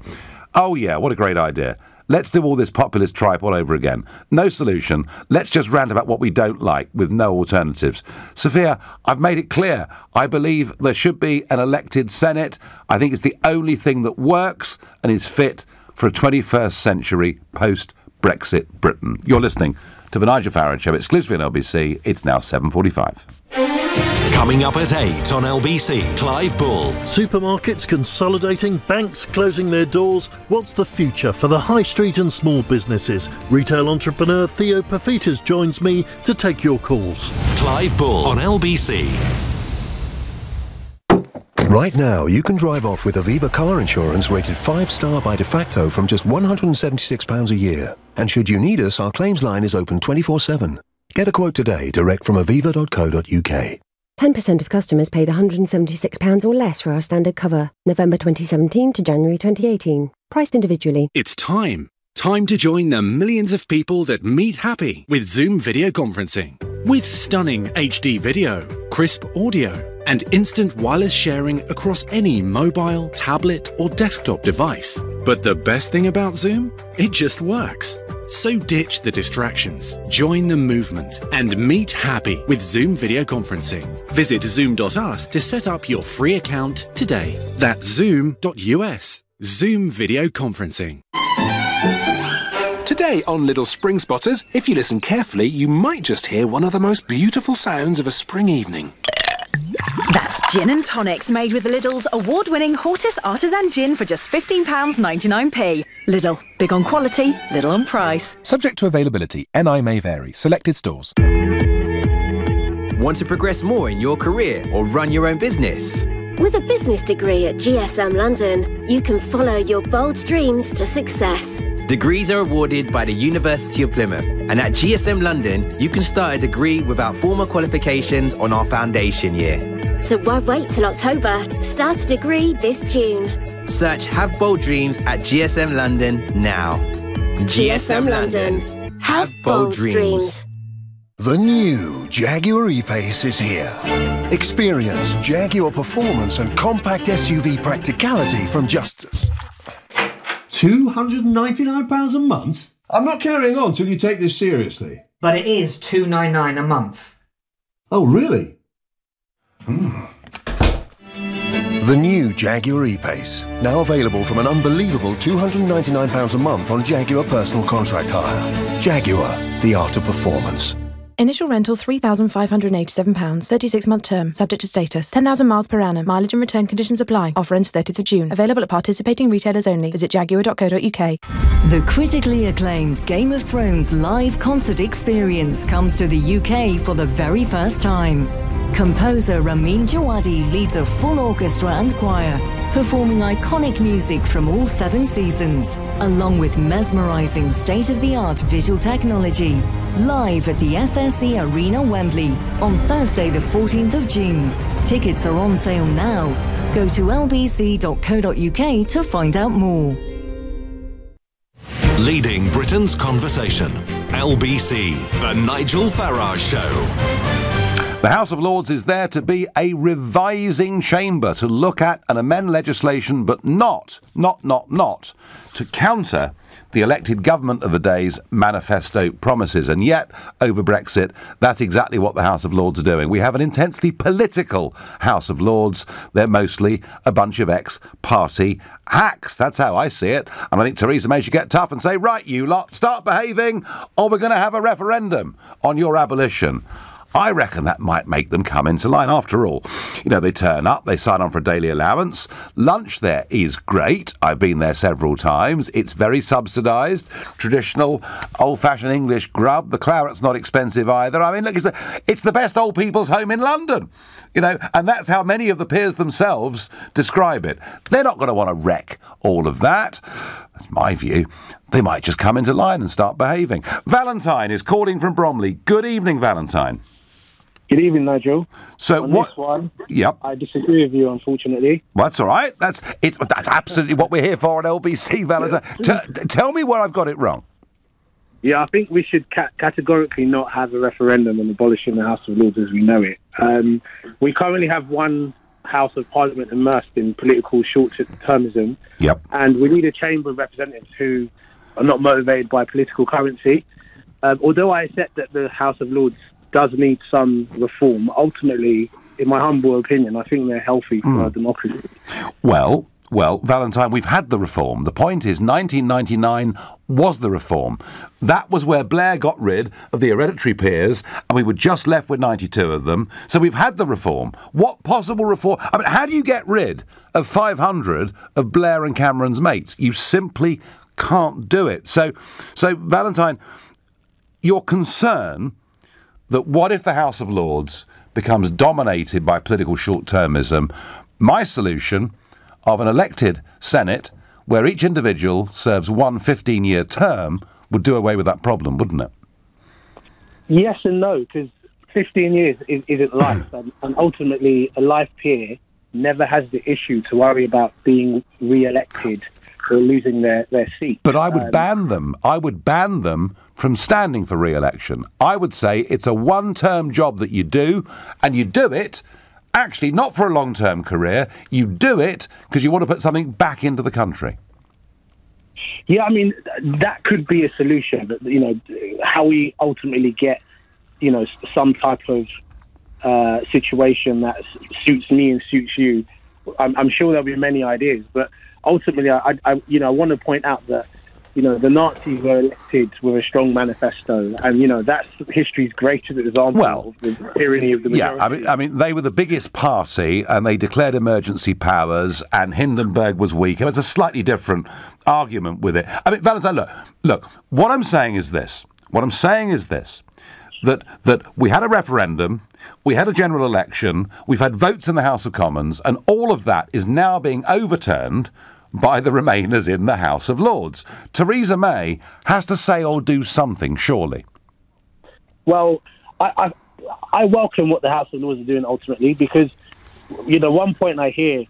[SPEAKER 4] Oh, yeah, what a great idea. Let's do all this populist tripe all over again. No solution. Let's just rant about what we don't like with no alternatives. Sophia, I've made it clear. I believe there should be an elected Senate. I think it's the only thing that works and is fit for a 21st century post-Brexit Britain. You're listening to the Nigel Farage Show exclusively on LBC. It's now 7:45.
[SPEAKER 2] Coming up at 8 on LBC, Clive Bull.
[SPEAKER 9] Supermarkets consolidating, banks closing their doors. What's the future for the high street and small businesses? Retail entrepreneur Theo Pafitas joins me to take your calls.
[SPEAKER 2] Clive Bull on LBC.
[SPEAKER 10] Right now, you can drive off with Aviva car insurance rated 5-star by de facto from just £176 a year. And should you need us, our claims line is open 24/7. Get a quote today direct from aviva.co.uk.
[SPEAKER 12] 10% of customers paid £176 or less for our standard cover, November 2017 to January 2018. Priced individually.
[SPEAKER 14] It's time. Time to join the millions of people that meet happy with Zoom video conferencing. With stunning HD video, crisp audio, and instant wireless sharing across any mobile, tablet, or desktop device. But the best thing about Zoom? It just works. So ditch the distractions, join the movement, and meet happy with Zoom video conferencing. Visit zoom.us to set up your free account today. That's zoom.us. Zoom video conferencing.
[SPEAKER 15] Today on Little Spring Spotters, if you listen carefully, you might just hear one of the most beautiful sounds of a spring evening.
[SPEAKER 1] That's gin and tonics made with Lidl's award-winning Hortus Artisan Gin for just £15.99p. Lidl, big on quality, little on price.
[SPEAKER 3] Subject to availability, NI may vary. Selected stores.
[SPEAKER 5] Want to progress more in your career or run your own business?
[SPEAKER 6] With a business degree at GSM London, you can follow your bold dreams to success.
[SPEAKER 5] Degrees are awarded by the University of Plymouth, and at GSM London, you can start a degree without formal qualifications on our foundation year.
[SPEAKER 6] So why wait till October? Start a degree this June.
[SPEAKER 5] Search Have Bold Dreams at GSM London now.
[SPEAKER 6] GSM London. Have bold dreams.
[SPEAKER 10] The new Jaguar E-Pace is here. Experience Jaguar performance and compact SUV practicality from just
[SPEAKER 15] £299 a month? I'm not carrying on till you take this seriously.
[SPEAKER 16] But it is $299 a month.
[SPEAKER 15] Oh, really?
[SPEAKER 10] the new Jaguar E-Pace. Now available from an unbelievable £299 a month on Jaguar Personal Contract Hire. Jaguar, the art of performance.
[SPEAKER 17] Initial rental £3,587, 36-month term, subject to status, 10,000 miles per annum, mileage and return conditions apply. Offer ends 30th of June. Available at participating retailers only. Visit jaguar.co.uk.
[SPEAKER 18] The critically acclaimed Game of Thrones live concert experience comes to the UK for the very first time. Composer Ramin Djawadi leads a full orchestra and choir, performing iconic music from all 7 seasons, along with mesmerising state-of-the-art visual technology, live at the SSE Arena, Wembley, on Thursday the 14th of June. Tickets are on sale now. Go to lbc.co.uk to find out more.
[SPEAKER 2] Leading Britain's conversation. LBC, The Nigel Farage Show.
[SPEAKER 4] The House of Lords is there to be a revising chamber to look at and amend legislation, but not to counter the elected government of the day's manifesto promises. And yet, over Brexit, that's exactly what the House of Lords are doing. We have an intensely political House of Lords. They're mostly a bunch of ex-party hacks. That's how I see it. And I think Theresa May should get tough and say, right, you lot, start behaving, or we're going to have a referendum on your abolition. I reckon that might make them come into line. After all, you know, they turn up, they sign on for a daily allowance. Lunch there is great. I've been there several times. It's very subsidised. Traditional, old-fashioned English grub. The claret's not expensive either. I mean, look, it's the best old people's home in London. You know, and that's how many of the peers themselves describe it. They're not going to want to wreck all of that. That's my view. They might just come into line and start behaving. Valentine is calling from Bromley. Good evening, Valentine.
[SPEAKER 24] Good evening, Nigel.
[SPEAKER 4] So
[SPEAKER 24] on
[SPEAKER 4] what?
[SPEAKER 24] This one,
[SPEAKER 4] yep.
[SPEAKER 24] I disagree with you, unfortunately.
[SPEAKER 4] Well, that's all right. That's absolutely what we're here for at LBC, Valentine. Tell me where I've got it wrong.
[SPEAKER 24] Yeah, I think we should categorically not have a referendum on abolishing the House of Lords as we know it. We currently have one House of Parliament immersed in political short-termism.
[SPEAKER 4] Yep.
[SPEAKER 24] And we need a chamber of representatives who are not motivated by political currency. Although I accept that the House of Lords does need some reform, ultimately, in my humble opinion, I think they're healthy for our democracy.
[SPEAKER 4] Well, Valentine, we've had the reform. The point is 1999 was the reform. That was where Blair got rid of the hereditary peers and we were just left with 92 of them. So we've had the reform. What possible reform? I mean, how do you get rid of 500 of Blair and Cameron's mates? You simply can't do it. So Valentine, your concern that what if the House of Lords becomes dominated by political short-termism? My solution of an elected Senate where each individual serves one 15-year term would do away with that problem, wouldn't it?
[SPEAKER 24] Yes and no, because 15 years isn't life. and ultimately, a life peer never has the issue to worry about being re-elected or losing their seat.
[SPEAKER 4] But I would ban them. I would ban them from standing for re-election. I would say it's a one-term job that you do, and you do it actually not for a long-term career. You do it because you want to put something back into the country.
[SPEAKER 24] Yeah, I mean, that could be a solution. But, you know, how we ultimately get, you know, some type of situation that suits me and suits you, I'm sure there'll be many ideas. But ultimately, I want to point out that, the Nazis were elected with a strong manifesto, and that's history's greatest example of the tyranny of the majority.
[SPEAKER 4] Yeah, I mean, they were the biggest party, and they declared emergency powers, and Hindenburg was weak. It's a slightly different argument with it. I mean, Valentine, look. What I'm saying is this. That we had a referendum, we had a general election, we've had votes in the House of Commons, and all of that is now being overturned by the Remainers in the House of Lords. Theresa May has to say or do something, surely.
[SPEAKER 24] Well, I welcome what the House of Lords are doing ultimately, because, one point I hear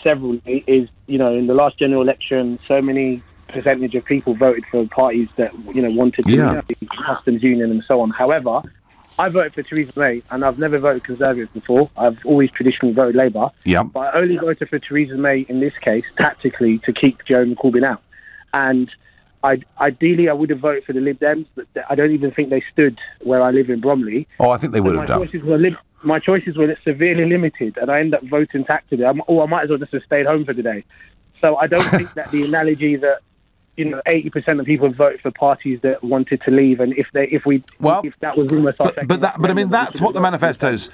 [SPEAKER 24] severally is, in the last general election, so many percentage of people voted for parties that, wanted to the customs union and so on. However, I voted for Theresa May, and I've never voted Conservative before. I've always traditionally voted Labour.
[SPEAKER 4] Yeah.
[SPEAKER 24] But I only voted for Theresa May in this case, tactically, to keep Jeremy Corbyn out. And ideally, I would have voted for the Lib Dems, but I don't even think they stood where I live in Bromley.
[SPEAKER 4] Oh, I think they would have done.
[SPEAKER 24] My choices were severely limited, and I ended up voting tactically. I might as well just have stayed home for the day. So I don't think that the analogy that 80% of people voted for parties that wanted to leave, and if that was almost our
[SPEAKER 4] but I mean, that's what the manifestos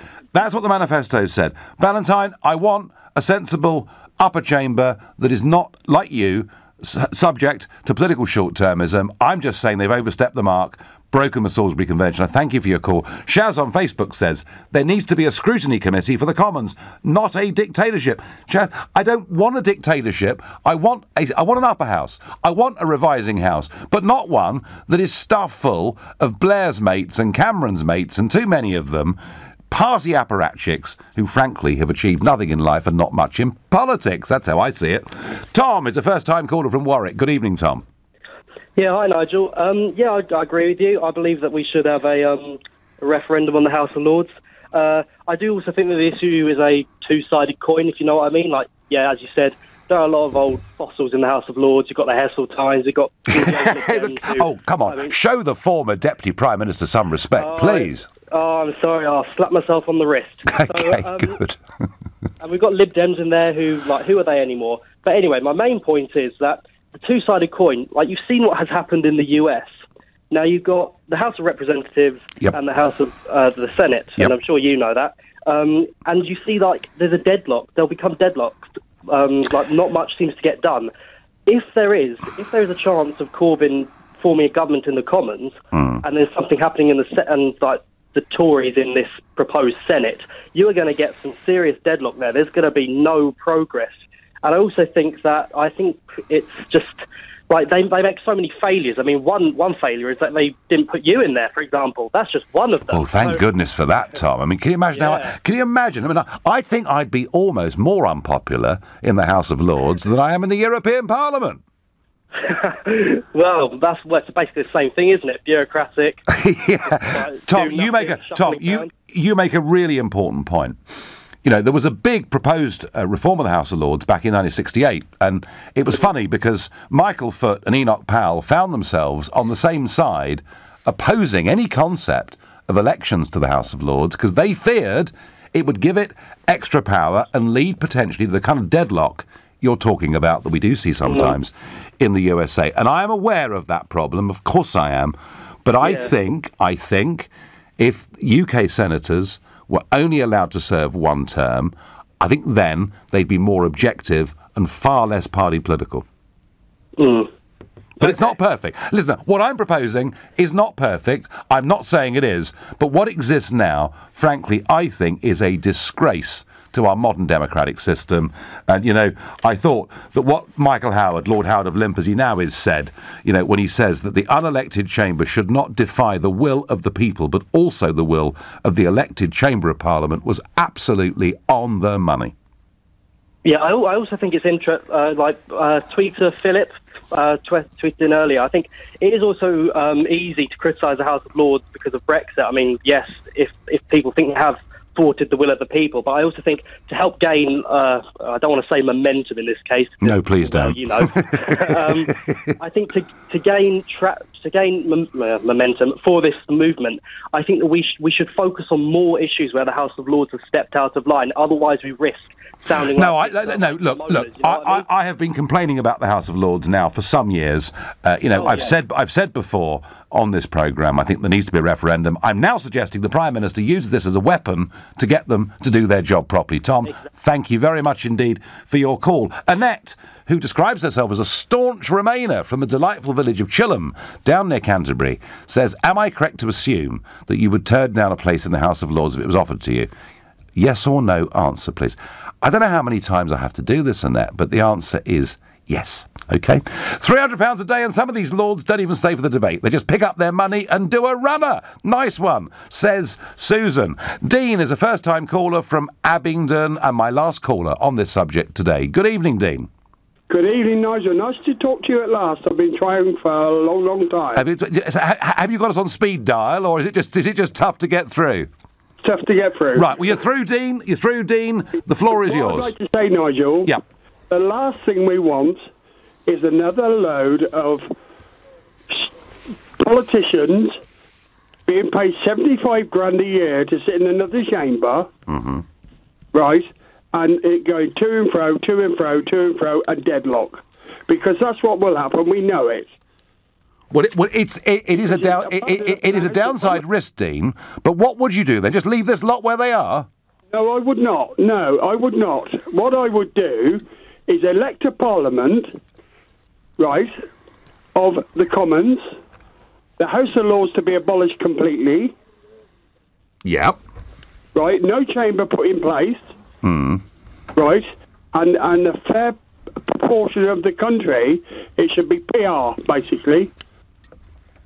[SPEAKER 4] said. Valentine, I want a sensible upper chamber that is not, like you, subject to political short-termism. I'm just saying they've overstepped the mark, broken the Salisbury Convention. I thank you for your call. Shaz on Facebook says there needs to be a scrutiny committee for the Commons, not a dictatorship. Shaz, I don't want a dictatorship. I want an upper house. I want a revising house, but not one that is stuffed full of Blair's mates and Cameron's mates, and too many of them, party apparatchiks who, frankly, have achieved nothing in life and not much in politics. That's how I see it. Tom is a first-time caller from Warwick. Good evening, Tom.
[SPEAKER 11] Yeah, hi, Nigel. I agree with you. I believe that we should have a referendum on the House of Lords. I do also think that the issue is a two-sided coin, if you know what I mean. Like, yeah, as you said, there are a lot of old fossils in the House of Lords. You've got the Heseltines, you've got...
[SPEAKER 4] Oh, come on. Show the former Deputy Prime Minister some respect, please.
[SPEAKER 11] Oh, I'm sorry. I'll slap myself on the wrist.
[SPEAKER 4] Okay, good.
[SPEAKER 11] And we've got Lib Dems in there who are they anymore? But anyway, my main point is that the two-sided coin, like you've seen what has happened in the US. Now you've got the House of Representatives and the House of the Senate, and I'm sure you know that. And you see, like, there's a deadlock. They'll become deadlocked. Like, not much seems to get done. If there is a chance of Corbyn forming a government in the Commons, and there's something happening in the Tories in this proposed Senate, you are going to get some serious deadlock there. There's going to be no progress. And I also think it's just like they make so many failures. I mean, one failure is that they didn't put you in there, for example. That's just one of them.
[SPEAKER 4] Oh, thank goodness for that, Tom. I mean, can you imagine can you imagine? I mean, I think I'd be almost more unpopular in the House of Lords than I am in the European Parliament.
[SPEAKER 11] Well, that's basically the same thing, isn't it? Bureaucratic.
[SPEAKER 4] Tom, you make a really important point. There was a big proposed reform of the House of Lords back in 1968, and it was funny because Michael Foot and Enoch Powell found themselves on the same side opposing any concept of elections to the House of Lords because they feared it would give it extra power and lead potentially to the kind of deadlock you're talking about that we do see sometimes in the USA. And I am aware of that problem, of course I am, but I think if UK senators were only allowed to serve one term, I think then they'd be more objective and far less party political. But it's not perfect. Listen, what I'm proposing is not perfect. I'm not saying it is. But what exists now, frankly, I think is a disgrace to our modern democratic system. And, I thought that what Michael Howard, Lord Howard of Limp as he now is, said, when he says that the unelected chamber should not defy the will of the people, but also the will of the elected chamber of parliament, was absolutely on the money.
[SPEAKER 11] Yeah, I also think it's interesting, Tweeter Philip tweeted in earlier. I think it is also easy to criticise the House of Lords because of Brexit. I mean, yes, if people think they have thwarted the will of the people. But I also think to help gain, I don't want to say momentum in this case.
[SPEAKER 4] No, please don't.
[SPEAKER 11] You know, I think to gain momentum for this movement, I think that we should focus on more issues where the House of Lords have stepped out of line. Otherwise, we risk sounding like...
[SPEAKER 4] Look, I have been complaining about the House of Lords now for some years. I've said before on this programme, I think there needs to be a referendum. I'm now suggesting the Prime Minister uses this as a weapon to get them to do their job properly. Tom, thank you very much indeed for your call. Annette, who describes herself as a staunch Remainer from the delightful village of Chilham, down near Canterbury, says, am I correct to assume that you would turn down a place in the House of Lords if it was offered to you? Yes or no answer, please. I don't know how many times I have to do this, Annette, but the answer is yes. OK? £300 a day, and some of these lords don't even stay for the debate. They just pick up their money and do a runner. Nice one, says Susan. Dean is a first-time caller from Abingdon and my last caller on this subject today. Good evening, Dean.
[SPEAKER 7] Good evening, Nigel. Nice to talk to you at last. I've been trying for a long, long time.
[SPEAKER 4] Have you got us on speed dial, or is it just tough to get through?
[SPEAKER 7] Tough to get through.
[SPEAKER 4] Right, well, you're through, Dean. The floor is yours.
[SPEAKER 7] What I'd like to say, Nigel, the last thing we want is another load of politicians being paid 75 grand a year to sit in another chamber, right, and it going to and fro, to and fro, to and fro, and deadlock. Because that's what will happen. We know it.
[SPEAKER 4] Well, it is a downside risk, Dean. But what would you do then? Just leave this lot where they are?
[SPEAKER 7] No, I would not. No, I would not. What I would do is elect a parliament, right, of the Commons, the House of Lords to be abolished completely.
[SPEAKER 4] Yep.
[SPEAKER 7] Right, no chamber put in place. Right, and a fair proportion of the country, it should be PR, basically.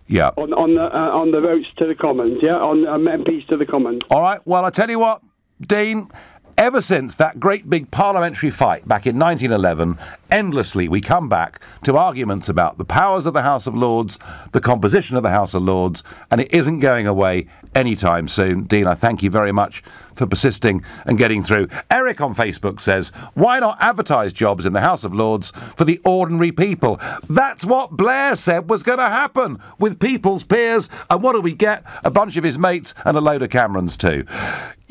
[SPEAKER 4] Yeah.
[SPEAKER 7] On the votes to the Commons, on MPs to the Commons.
[SPEAKER 4] All right, well, I tell you what, Dean, ever since that great big parliamentary fight back in 1911, endlessly we come back to arguments about the powers of the House of Lords, the composition of the House of Lords, and it isn't going away anytime soon. Dean, I thank you very much for persisting and getting through. Eric on Facebook says, why not advertise jobs in the House of Lords for the ordinary people? That's what Blair said was going to happen with People's Peers. And what do we get? A bunch of his mates and a load of Camerons too.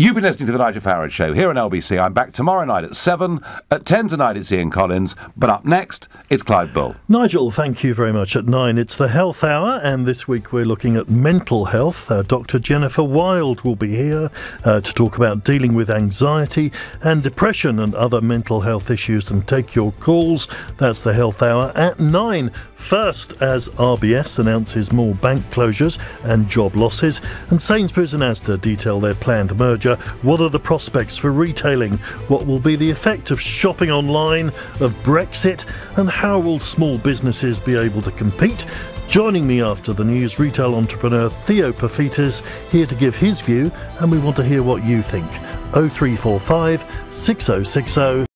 [SPEAKER 4] You've been listening to The Nigel Farage Show here on LBC. I'm back tomorrow night at 7. At 10 tonight it's Ian Collins. But up next, it's Clive Bull.
[SPEAKER 9] Nigel, thank you very much. At 9, it's the Health Hour. And this week we're looking at mental health. Dr. Jennifer Wild will be here to talk about dealing with anxiety and depression and other mental health issues, and take your calls. That's the Health Hour at 9. First, as RBS announces more bank closures and job losses, and Sainsbury's and Asda detail their planned merger. What are the prospects for retailing? What will be the effect of shopping online, of Brexit, and how will small businesses be able to compete? Joining me after the news, retail entrepreneur Theo Pafitas, here to give his view, and we want to hear what you think. 0345 6060